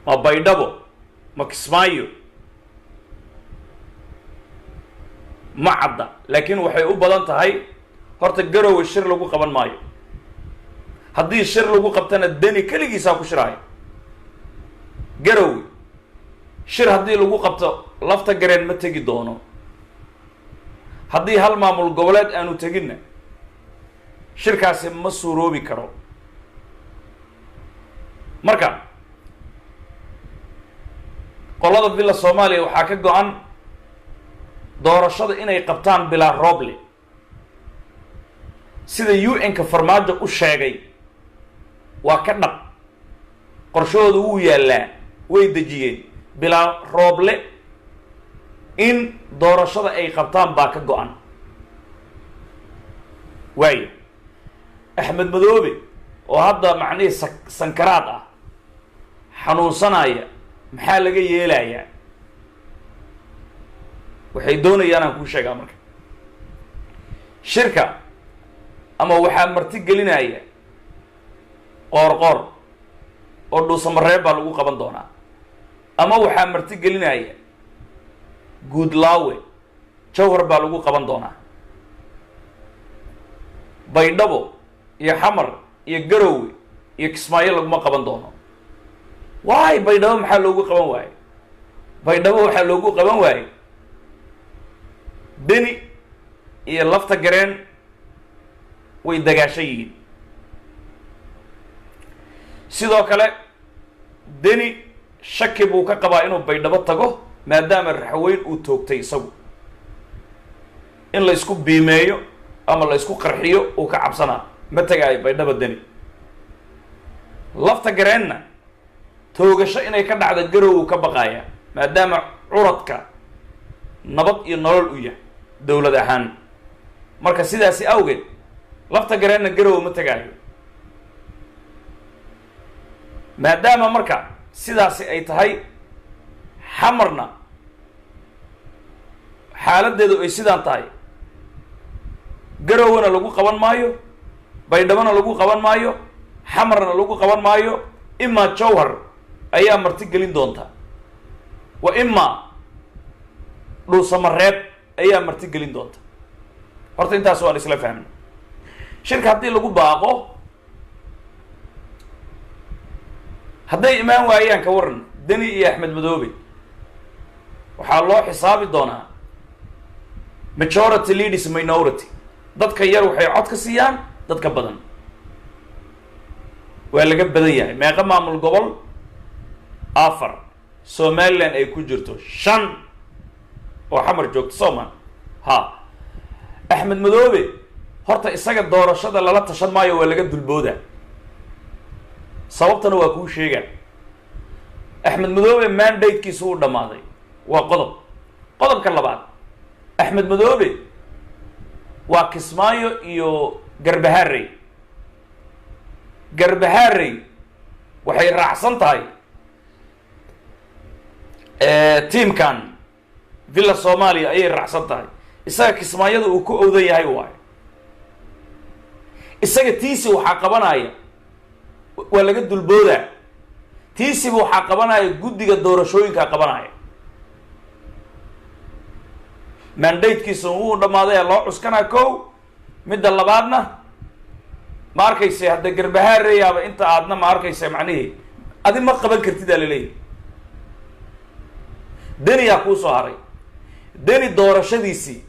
ma baydhabo ma kismaayo ma cadda laakiin waxay u badan tahay horta garowe shir lagu qaban maayo haddii shir lagu qabtana deni keligiisaa ku shiraayo garowe shir haddii lagu qabto lafta gareen ma tegi doono haddii hal maamul goboleed aanu teginna shirkaasi ma suuroobi karo marka qolada villa soomaaliya waxaa ka go-an doorashada inay qabtaan bilaa rooble sida UN-ka farmaajo u sheegay waa ka dhab qorshahooda wuu yaallaa way dejiyeen bilaa rooble in doorashada ay qabtaan baa ka go-an waayo axmed madoobe oo hadda macnihii sankaraad ah xanuunsanaya maxaa laga yeelayaa waxay doonayaan aan kuu sheegaa marka shirka ama waxaa marti gelinaya qoor oo dhuusamareeb baa lagu qaban doonaa ama waxaa marti gelinaya guudlaawe jawhar baa lagu qaban doonaa baydhabo iyo xamar iyo garowe iyo kismaayo laguma qaban doono waay baydhabo maxaa loogu qaban waaye baydhabo waxaa loogu qaban waaye deni iyo lafta gareen way dagaashan yihiin sidoo kale deni shaki buu ka qabaa inuu baydhabo tago maadaama raxweyn uu toogtay isagu in la isku biimeeyo ama la isku qarxiyo uu ka cabsanaa ma tegaayo baydhabo deni lafta gareenna toogasho inay ka dhacda garow uu ka baqaaya maadaama curadka nabad iyo nolol u yahay dowlad ahaan marka sidaasi awgeed lafta gareenna garow ma tegaayo maadaama marka sidaasi ay tahay xamarna xaaladeedu ay sidaan tahay garowna lagu qaban maayo baydhabona lagu qaban maayo xamarna lagu qaban maayo imaa jawhar ayaa marti gelin doonta wa imaa dhuusamareeb ayaa marti gelin doonta horta intaas waan isla fahmna shirka haddii lagu baaqo hadday imaan waayaan ka waran deni iyo axmed madoobe waxaa loo xisaabi doonaa majority leaders minority dadka yar waxay cod ka siiyaan dadka badan waa laga badan yahay meeqa maamul gobol 4 somaliland ay ku jirto 5 oo xamar joogto soomaan ha axmed madoobe horta isaga doorashada lala tashan maayo waa laga dulbooda sababtana waa kuu sheegaa axmed madoobe mandatekiisu u dhammaaday waa qodobka labaad axmed madoobe waa kismaayo iyo garbaharey waxay raacsan tahay tiimkan villa soomaaliya ayay raacsan tahay isaga kismaayada uu ku owdan yahay waayo isaga tiisi waxaa qabanaya waa laga dulboodaa tiisiba waxaa qabanaya guddiga doorashooyinkaa qabanaya mandatekiisa wuu dhammaaday loo cuskanaa kow midda labaadna ma arkayse hadda garbahareyaaba inta aadna ma arkaysa macnihii adi ma qaban kartid aa laleeyahy deniyaa kuu soo haray deni doorashadiisii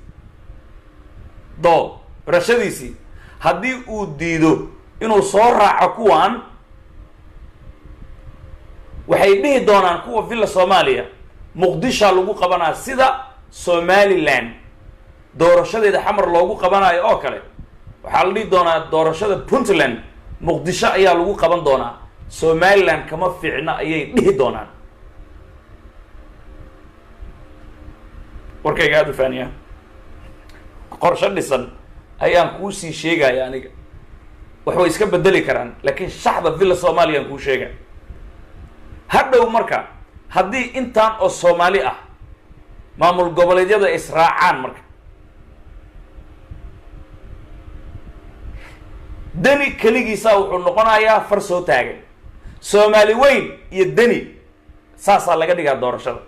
haddii uu diido inuu soo raaco kuwan waxay dhihi doonaan kuwa villa soomaaliya muqdishaa lagu qabanaa sida somaliland doorashadeeda xamar loogu qabanayo oo kale waxaa la dhihi doonaa doorashada puntland muqdisho ayaa lagu qaban doonaa somaliland kama fiicna ayay dhihi doonaan warkayga aada u faaniya qorsho dhisan ayaan kuu sii sheegaya aniga wax way iska bedeli karaan laakiin shaxda villa soomaaliya aan kuu sheega hadhow marka haddii intaan oo soomaali ah maamul goboleedyada israacaan marka deni keligiisaa wuxuu noqonayaa far soo taagan soomaali weyn iyo deni saasaa laga dhigaa doorashada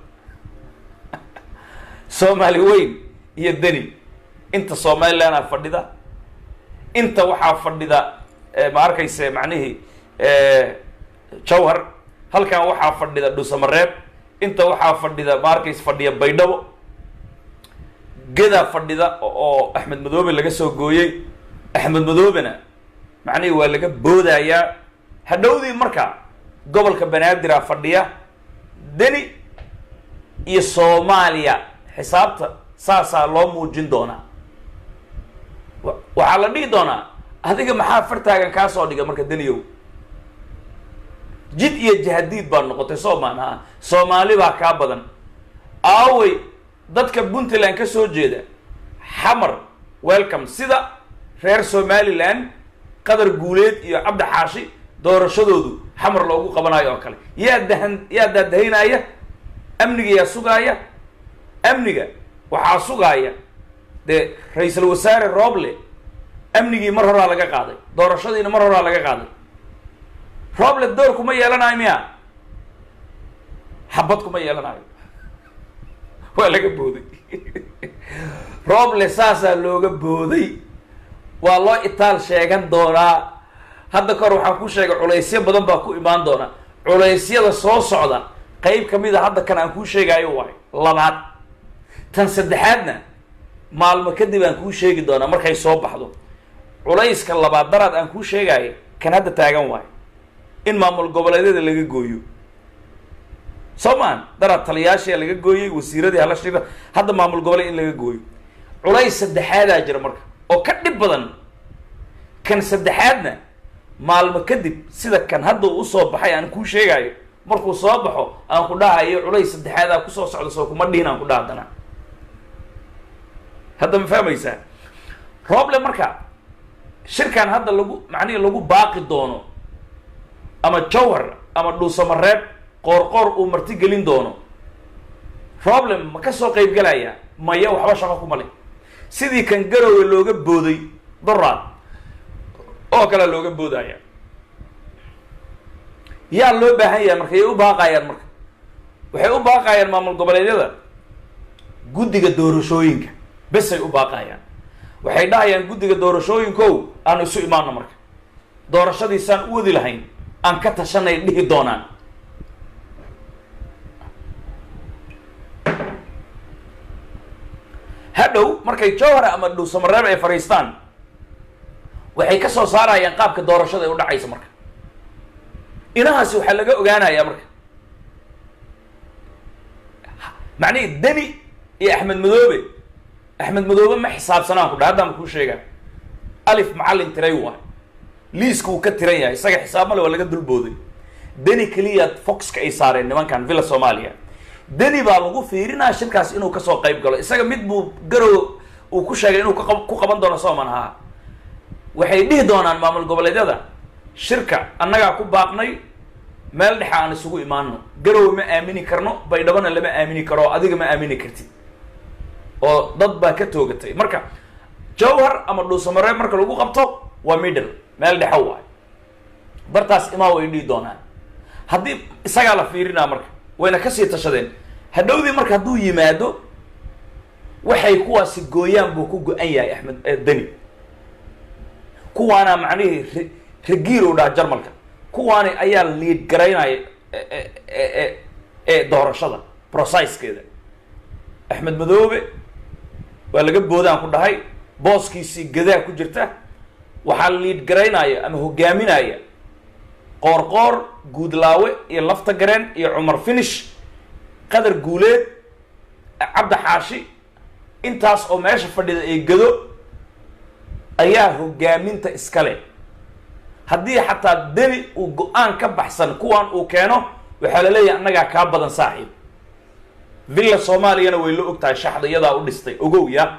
soomaali weyn iyo deni inta somaliland fadhida inta waxaa fadhida ma arkayse macnihii jawhar halkan waxaa fadhida dhusamareeb inta waxaa fadhida ma arkayse fadhiya baydhabo gedaa fadhida oo axmed madoobe laga soo gooyey axmed madoobena macnihii waa laga boodayaa hadhowdii marka gobolka banaadir fadhiya deni iyo soomaaliya xisaabta saasaa loo muujin doonaa waxaa la dhihi doonaa adiga maxaa fartaagan kaa soo dhiga marka deniyow jid iyo jahadiid baa noqotay soomaanaha soomaali baa kaa badan aawey dadka puntland ka soo jeeda xamar welcome sida reer somaliland qadar guuleed iyo cabdi xaashi doorashadoodu xamar loogu qabanayo oo kale yaa daadahaynaya amniga yaa sugaaya amniga waxaa sugaaya dee ra-iisul wasaare roble amnigii mar horaa laga qaaday doorashadiina mar horaa laga qaaday roble door kuma yeelanayo miya xabad kuma yeelanayo waa laga booday roble saasaa looga booday waa loo itaal sheegan doonaa hadda kahor waxaan ku sheegay culaysyo badan baa ku imaan doona culaysyada soo socda qayb kamid a hadda kan aan kuu sheegayo waay labaad tan saddexaadna maalmo kadib aan kuu sheegi doonaa markay soo baxdo culayska labaad daraad aan kuu sheegayo kan hadda taagan waayo in maamul goboleedyada laga gooyo soo maan daraad taliyaashia laga gooyey wasiiradii hala shira hadda maamul goboleed in laga gooyo culays saddexaadaa jira marka oo ka dhib badan kan saddexaadna maalmo kadib sida kan hadda uu usoo baxay aan kuu sheegayo markuu soo baxo aan ku dhahayo culays saddexaadaa kusoo socda soo kuma dhihin aan ku dhaha dana hadda ma fahmaysaa roble marka shirkan hadda lagu macnihi lagu baaqi doono ama jawhar ama dhuusamareeb qoorqoor uu marti gelin doono problem ma ka soo qayb gelaya maya waxba shaqo kuma leh sidii kan garowe looga booday doraad oo kale looga boodaya yaa loo baahan yahay marka yay u baaqayaan marka waxay u baaqayaan maamul goboleedyada guddiga doorashooyinka besay u baaqayaan waxay dhahayaan guddiga doorashooyinkow aan isu imaano marka doorashadiisaan u wadi lahayn aan ka tashanay dhihi doonaan hadhow markay jawhar ama dhuusamareeb ay fadhiistaan waxay ka soo saarayaan qaabka doorashada ay u dhacaysa marka inahaasi waxaa laga ogaanayaa marka macnihi deni iyo axmed madoobe ma xisaabsanaan ku dhaha haddaan kuu sheegaa alif macallin tiray waay liiska uu ka tiran yahay isaga xisaab male waa laga dulbooday deni keliya foxka ay saareen nimankan villa soomaaliya deni baa lagu fiirinaya shirkaas inuu kasoo qayb galo isaga mid buu garow uu ku sheegay inuu ku qaban doono sooman ahaa waxay dhihi doonaan maamul goboleedyada shirka annagaa ku baaqnay meel dhexa aan isugu imaano garowe ma aamini karno baydhabona lama aamini karo oo adiga ma aamini kartid oo dad baa ka toogatay marka jawhar ama dhuusamareeb marka lagu qabto waa middle meel dhexa waayo bartaas imaa way dhihi doonaan haddii isagaa la fiirinaa marka wayna kasii tashadeen hadhowdii marka hadduu yimaado waxay kuwaasi gooyaan buu ku go-an yahay axmed deni kuwaana macnihii regiir u dhaha jarmalka kuwaani ayaa liid garaynaya doorashada processkeeda axmed madoobe waa laga boodaan ku dhahay booskiisii gadaa ku jirta waxaa liid garaynaya ama hogaaminaya qoorqoor guudlaawe iyo lafta gareen iyo cumar finish qadar guuleed cabdi xaashi intaas oo meesha fadhida ay gado ayaa hogaaminta iskale haddii xataa deni uu go-aan ka baxsan kuwan uu keeno waxaa la leeyahay annagaa kaa badan saaxiib villa soomaaliyana way la og tahay shaxda iyadaa u dhistay ogow ya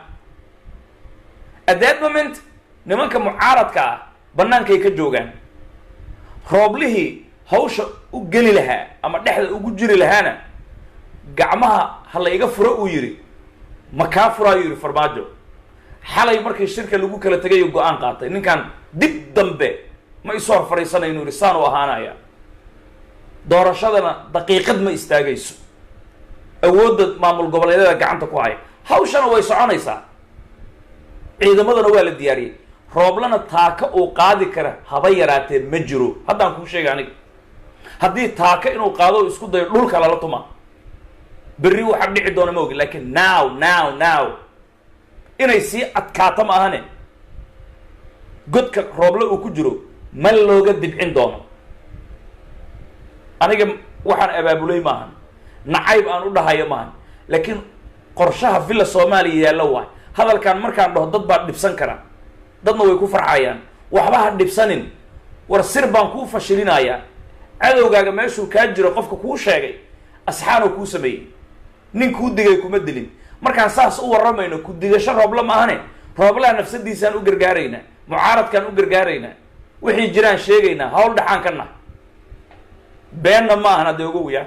at that moment nimanka mucaaradka ah bannaankay ka joogaan rooblihii hawsha u geli lahaa ama dhexda ugu jiri lahaana gacmaha ha la iga furo uu yidhi ma kaa furaayuu yidhi farmaajo xalay markii shirka lagu kala tegayo go-aan qaatay ninkan dib dambe ma isu hor fadhiisanaynu yidhi saan u ahaanaya doorashadana daqiiqad ma istaagayso awoodda maamul goboleedyada gacanta ku haya hawshana way soconaysaa ciidamadana waa la diyaariyey rooblana taaka uu qaadi kara haba yaraatee ma jiro haddaan kuu sheegay aniga haddii taaka inuu qaado o isku dayo dhulka lala tuma berri waxa dhici doona ma ogi laakiin now inay sii adkaato ma ahane godka rooble uu ku jiro ma looga dibcin doono aniga waxaan abaabulay maahan nacayb aan u dhahayo maahan laakiin qorshaha villa soomaaliya yaallo waay hadalkan markaan dhaho dad baa dhibsan kara dadna way ku farxayaan waxba ha dhibsanin war sir baan kuu fashilinayaa cadowgaaga meeshuu kaa jiro qofka kuu sheegay asxaanoo kuu sameeyey nin kuu digay kuma dilin markaan saas u warramayno ku digasho rooble maahane rooblaha nafsadiisaan u gargaaraynaa mucaaradkaan u gargaaraynaa wixii jiraan sheegaynaa hawl dhaxaan ka nah beenna ma ahan haddee ogow yaa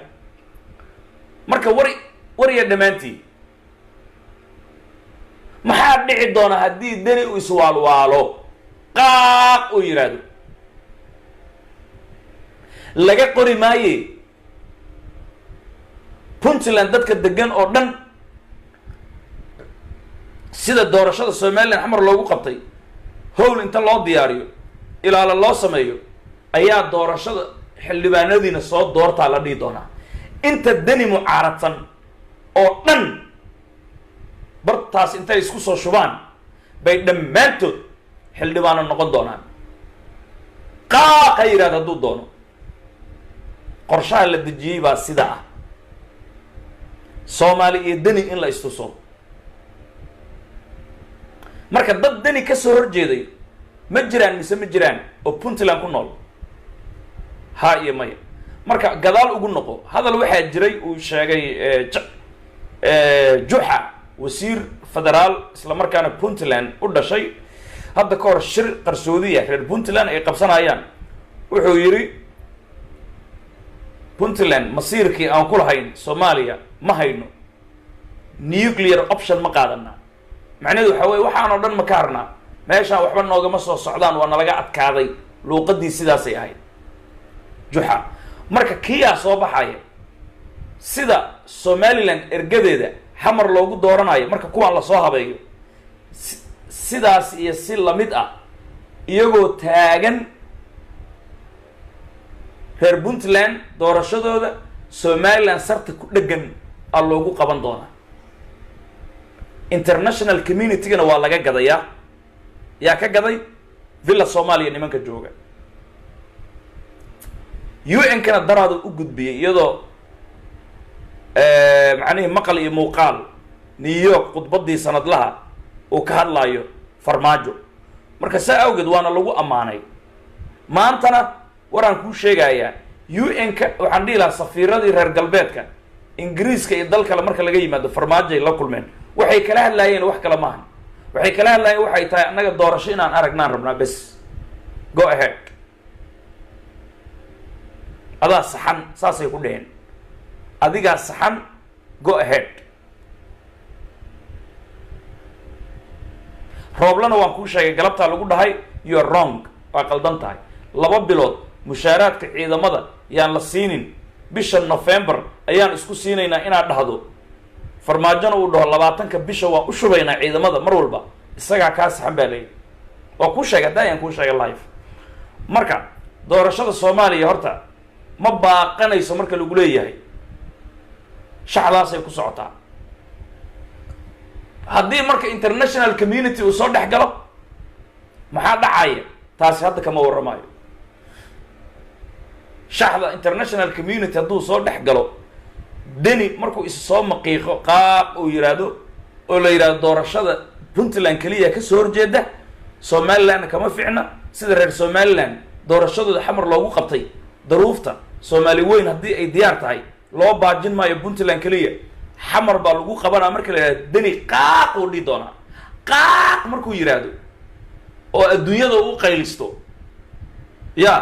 marka wariya dhammaantii maxaa dhici doona haddii deni uu iswaalwaalo qaaq uu yidhaahdo laga qori maaye puntland dadka degan oo dhan sida doorashada somalilan xamar loogu qabtay howl inta loo diyaariyo ilaala loo sameeyo ayaa doorashada xildhibaanadiina soo doortaa la dhihi doonaa inta deni mucaaradsan oo dhan bartaas intay isku soo shubaan bay dhammaantood xildhibaano noqon doonaan qaaq ha yidhahda hadduu doono qorshaha la dejiyey baa sida ah soomaali iyo deni in la istuso marka dad deni ka soo horjeeday ma jiraan mise ma jiraan oo puntland ku nool ha iyo maya marka gadaal ugu noqo hadal waxaa jiray uu sheegay juxa wasiir federaal isla markaana puntland u dhashay hadda ka hor shir qarsoodiya reer puntland ay qabsanayaan wuxuu yidhi puntland masiirkii aan ku lahayn soomaaliya ma hayno nuclear option ma qaadana macnaheedu waxaa weye waxaanoo dhan ma ka harnaa meeshaan waxba noogama soo socdaan waa nalaga adkaaday luuqadii sidaasay ahayd juxa marka kiyaa soo baxaya sida somaliland ergadeeda xamar loogu dooranayo marka kuwaan lasoo habeeyo sidaas iyo si lamid ah iyagoo taagan reer puntland doorashadooda somaliland sarta ku dhegan aa loogu qaban doonaa international communitygana waa laga gadayaa yaa ka gaday villa soomaaliya nimanka jooga UN-kana daraada u gudbiyey iyadoo macnihii maqal iyo muuqaal new york khudbadii sanadlaha uu ka hadlaayo farmaajo marka saa awgeed waana lagu ammaanay maantana waraan kuu sheegayaa UN-ka waxaan dhihi lahaa safiiradii reer galbeedka ingiriiska iyo dal kale marka laga yimaado farmaajoay la kulmeen waxay kala hadlaayeen wax kale maahan waxay kala hadlaayeen waxay tahay annaga doorasho inaan aragnaan rabnaa bes go ahead adaa saxan saasay ku dheheen adigaa saxan go ahead rooblana waan kuu sheegay galabtaa lagu dhahay you are wrong waa qaldan tahay 2 bilood mushaaraadka ciidamada yaan la siinin bisha November ayaan isku siinaynaa inaad dhahdo farmaajona uu dhaho 20ka bisha waa u shubaynaa ciidamada mar walba isagaa kaa saxan baa leeyahay waa kuu sheegay daayaan kuu sheegay live marka doorashada Soomaaliya horta ma baaqanayso marka lagu leeyahay shacabdaasay ku socotaa haddii marka international community uu soo dhex galo maxaa dhacaya taasi hadda kama warramayo shacabda international community hadduu soo dhex galo deni markuu is soo maqiiqo qaaq uu yidhaahdo oo la yidhahdo doorashada puntland keliya ka soo horjeeda somaliland kama ficna sida reer somaliland doorashadooda xamar loogu qabtay daruufta soomaali weyn haddii ay diyaar tahay loo baajin maayo puntland keliya xamar baa lagu qabanaa marka la yidhahdo deni qaaq uu dhihi doonaa qaaq markuu yidhaahdo oo adduunyada u qaylisto ya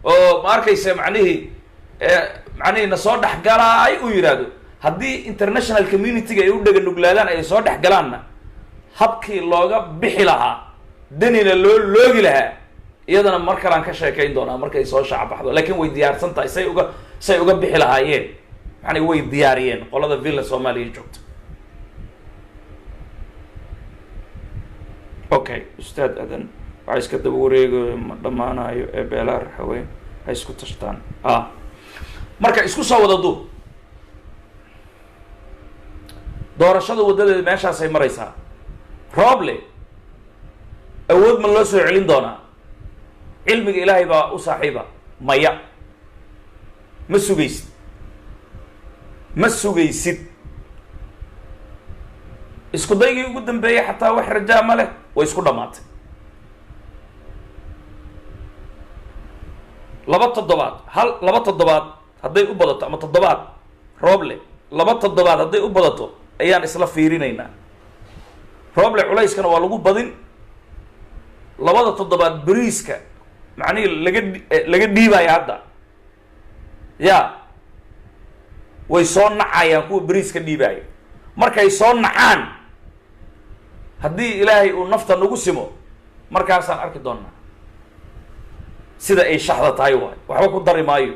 oo ma arkaysa macnihii na soo dhex galaay uu yidhaahdo haddii international community-ga ay u dhega nuglaadaan ay soo dhex galaanna habkii looga bixi lahaa denina loo loogi lahaa iyadana mar kalaan ka sheekayn doonaa markay soo shacbaxdo laakiin way diyaarsan tahay say uga bixi lahaayeen macnii way diyaariyeen qolada villa Soomaaliya joogta okay ustaad adan waxaa iska daba wareegayo ma dhammaanayo ee beelaha haween ay isku tashtaan marka isku soo wada duub doorashada wadadeeda meeshaasay maraysaa rooble awood ma loo soo celin doonaa cilmiga ilaahay baa u saaxiiba maya ma sugaysid ma sugaysid isku daygii ugu dambeeyay xataa wax rajaa ma leh way isku dhammaatay laba toddobaad hadday u badato ama toddobaad rooble 2 toddobaad hadday u badato ayaan isla fiirinaynaa rooble culayskana waa lagu badin 2 toddobaad bariiska macnihii laga dhiibaya hadda ya way soo nacayaan kuwa bariiska dhiibaya markay soo nacaan haddii ilaahay uu nafta nagu simo markaasaan arki doonaa sida ay shaxda tahay waay waxba ku dari maayo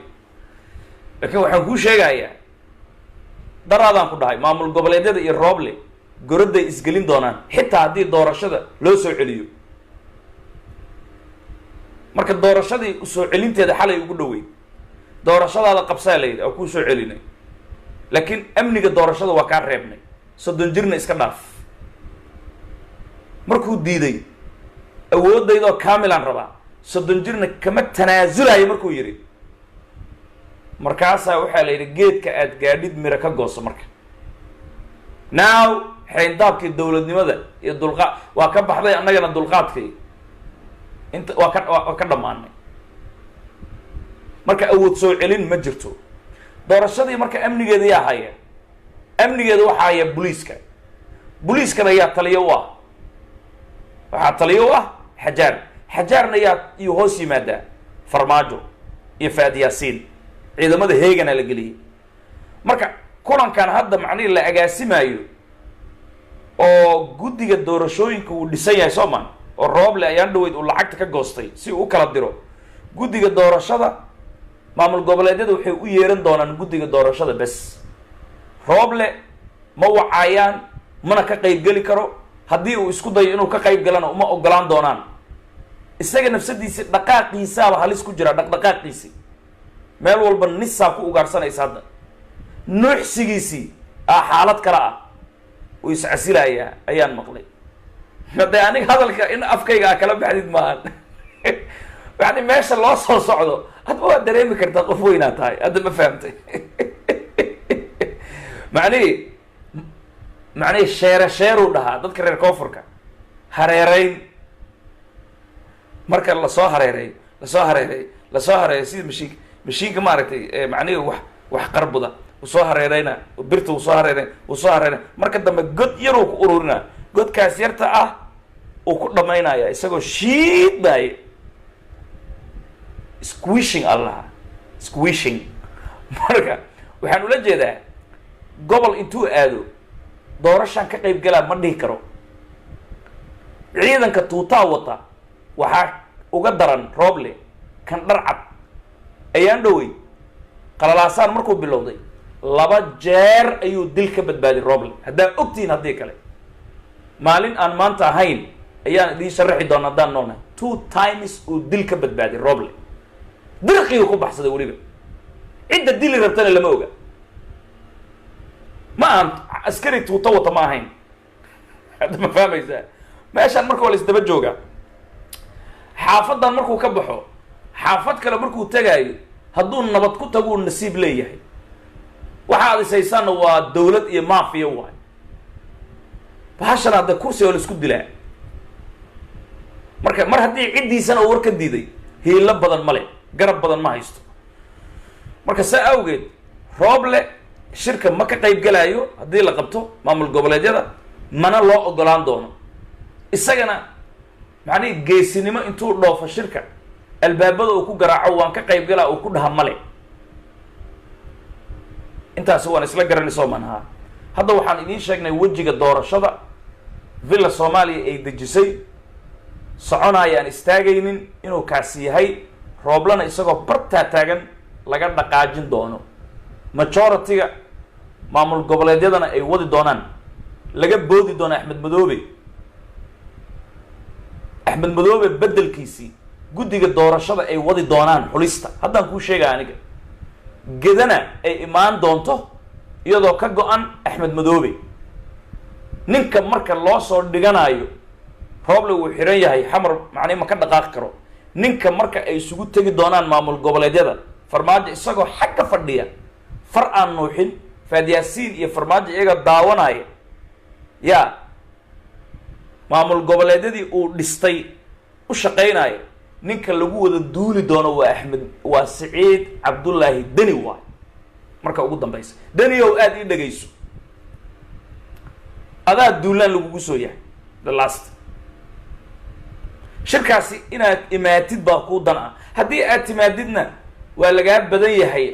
laakiin waxaan kuu sheegayaa daraadaan ku dhahay maamul goboleedyada iyo rooble goradday isgelin doonaan xitaa haddii doorashada loo soo celiyo marka doorashadii usoo celinteeda xalay ugu dhowey doorashadaada qabsaa layidhi oo kuu soo celinay laakiin amniga doorashada waa kaa reebnay 30 jirna iska dhaaf markuu diiday awooddaydoo kaamilaan rabaa 30 jirna kama tanaasulayo markuu yidhi markaasaa waxaa la yidhi geedka aad gaadhid miro ka gooso marka now xayndaabkii dowladnimada iyo dulqaad waa ka baxday annagana dulqaadkay inta waa ka dhammaanay marka awood soo celin ma jirto doorashadii marka amnigeeda yaa haya amnigeeda waxaa haya booliiskana yaa taliyo u ah waxaa taliyo u ah xajaarna iyo hoos yimaadaa farmaajo iyo faad yaasiin ciidamada heegana la geliyay marka kulankan hadda macnihi la agaasimaayo oo guddiga doorashooyinka uu dhisan yahay soo maan oo rooble ayaan dhaweyd uu lacagta ka goostay si uu u kala diro guddiga doorashada maamul goboleedyada waxay u yeeran doonaan guddiga doorashada bes rooble ma wacayaan mana ka qaybgeli karo haddii uu isku dayo inuu ka qayb galana uma ogolaan doonaan isaga nafsadiisi dhaqaaqiisaaba halis ku jira dhaqdhaqaaqiisii meel walba nisaa ku ugaarsanaysa hadda nuuxsigiisii xaalad kale ah uu iscasilayaa ayaan maqlay hadee aniga hadalka in afkayga a kala baxdid maahan yani meesha loo soo socdo hadba waad dareemi kartaa qof weynaa tahay hadda ma fahamtay macnihi sheeruu dhahaa dadka reer koonfurka hareereyn marka lasoo hareereey sida mashiinka maaragtay macnihi wax qarbuda usoo hareereyna birta usoo hareereyna marka dambe god yaruu ku ururina godkaas yarta ah uu ku dhamaynaya isagoo shiidbaaye squishing marka waxaan ula jeedaa gobol intuu aado doorashaan ka qayb galaa ma dhihi karo ciidanka tuutaa wata waxaa uga daran rooble kan dhar cad ayaan dhowey qalalaasaan markuu bilowday 2 jeer ayuu dil ka badbaadiy rooble haddaa ogtihiin haddii kale maalin aan maanta ahayn ayaan idiin sharaxi doona haddaan noolnahay 2 times uu dil ka badbaadiy rooble dirqigu ku baxsaday weliba cidda dili rabtana lama oga ma aan askari tuuta wata ma ahayn hadda ma fahmaysaa meeshaan marka waa la isdaba joogaa xaafadan markuu ka baxo xaafad kale markuu tagaayo hadduu nabad ku taguu nasiib leeyahay waxa ad isaysaanna waa dawlad iyo maafiya waay bahashan hadda kursi oo la isku dilaa marka mar haddii ciddiisana uu war ka diiday hiilo badan male garab badan ma haysto marka saa awgeed rooble shirka ma ka qayb galaayo haddii la qabto maamul goboleedyada mana loo ogolaan doono isagana macnihi geesinimo intuu dhoofo shirka albaabada uu ku garaaco waan ka qayb galaa uu ku dhaha male intaasi waan isla garanayso manaha hadda waxaan idiin sheegnay wejiga doorashada villa soomaaliya ay dejisay soconaya aan istaagaynin inuu kaasi yahay rooblana isagoo bartaa taagan laga dhaqaajin doono majority-ga maamul goboleedyadana ay wadi doonaan laga boodi doono axmed madoobe axmed madoobe beddelkiisii guddiga doorashada ay wadi doonaan xulista haddaan kuu sheega aniga gedana ay imaan doonto iyadoo ka go-an axmed madoobe ninka marka loo soo dhiganayo rooble wuu xiran yahay xamar macnii ma ka dhaqaaqi karo ninka marka ay isugu tegi doonaan maamul goboleedyada farmaajo isagoo xag ka fadhiya far aan nuuxin faadyaasiin iyo farmaajo iyaga daawanaya yaa maamul goboleedyadii uu dhistay u shaqaynaya ninka lagu wada duuli doono waa axmed waa siciid cabdullaahi deni waay marka ugu dambaysa deni ow aada ii dhegayso adaa duulaan lagugu soo yahay the last shirkaasi inaad imaatid baa kuu dan ah haddii aad timaadidna waa lagaa badan yahay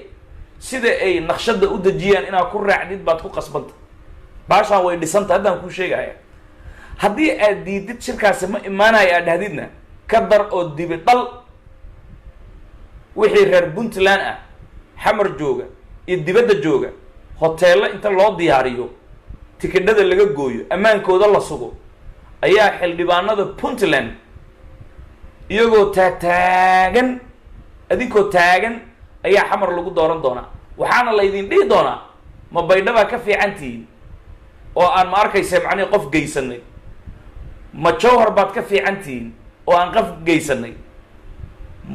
sida ay naqshada u dejiyaan inaad ku raacdid baad ku qasbanta baashaan way dhisanta haddaan kuu sheegaya haddii aad diidid shirkaasi ma imaanaya aad dhahdidna ka dar oo dibi dhal wixii reer puntland ah xamar jooga iyo dibadda jooga hoteello inta loo diyaariyo tikidhada laga gooyo ammaankooda la sugo ayaa xildhibaanada puntland iyagoo taagan adinkoo taagan ayaa xamar lagu dooran doonaa waxaana laydin dhihi doonaa ma baydhabaa ka fiican tihiin oo aan ma arkaysa macnihi qof geysanay ma jawhar baad ka fiican tihiin oo aan qof geysanay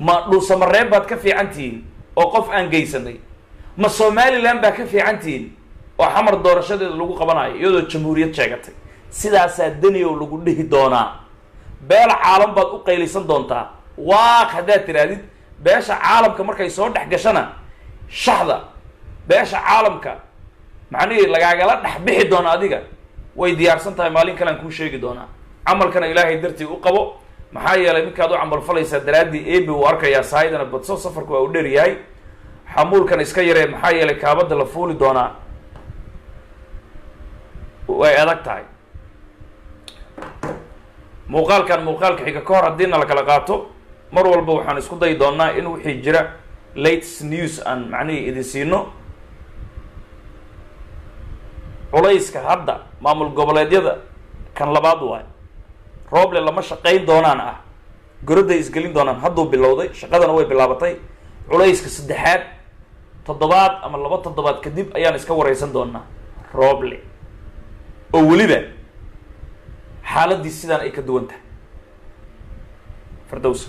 ma dhuusamareeb baad ka fiican tihiin oo qof aan geysanay ma somaliland baa ka fiican tihiin oo xamar doorashadeeda lagu qabanayo iyadoo jamhuuriyad sheegatay sidaasaa daniyow lagu dhihi doonaa beel caalam baad u qaylaysan doontaa waaq haddaad tirahdid beesha caalamka markay soo dhex gashana shaxda beesha caalamka macnihii lagaagala dhex bixi doona adiga way diyaarsan tahay maalin kale aan kuu sheegi doonaa camalkana ilaahay dartii u qabo maxaa yeelay ninkaad u camalfalaysaa daraaddii ebi uu arkayaa sahaydana badso safarku waa u dheer yahay xamuulkan iska yaree maxaa yeelay kaabadda la fuuli doonaa way adag tahay muuqaalkan muuqaalka xiga ka hor haddiina la kala qaato mar walba waxaan isku dayi doonaa in wixii jira latest news aan macnihii idin siino culayska hadda maamul goboleedyada kan labaad waay rooble lama shaqayn doonaan ah goroday isgelin doonaan hadduu bilowday shaqadana way bilaabatay culayska saddexaad toddobaad ama 2 toddobaad kadib ayaan iska wareysan doonaa rooble oo weliba xaaladii sidaan ay ka duwan tahay firdawsa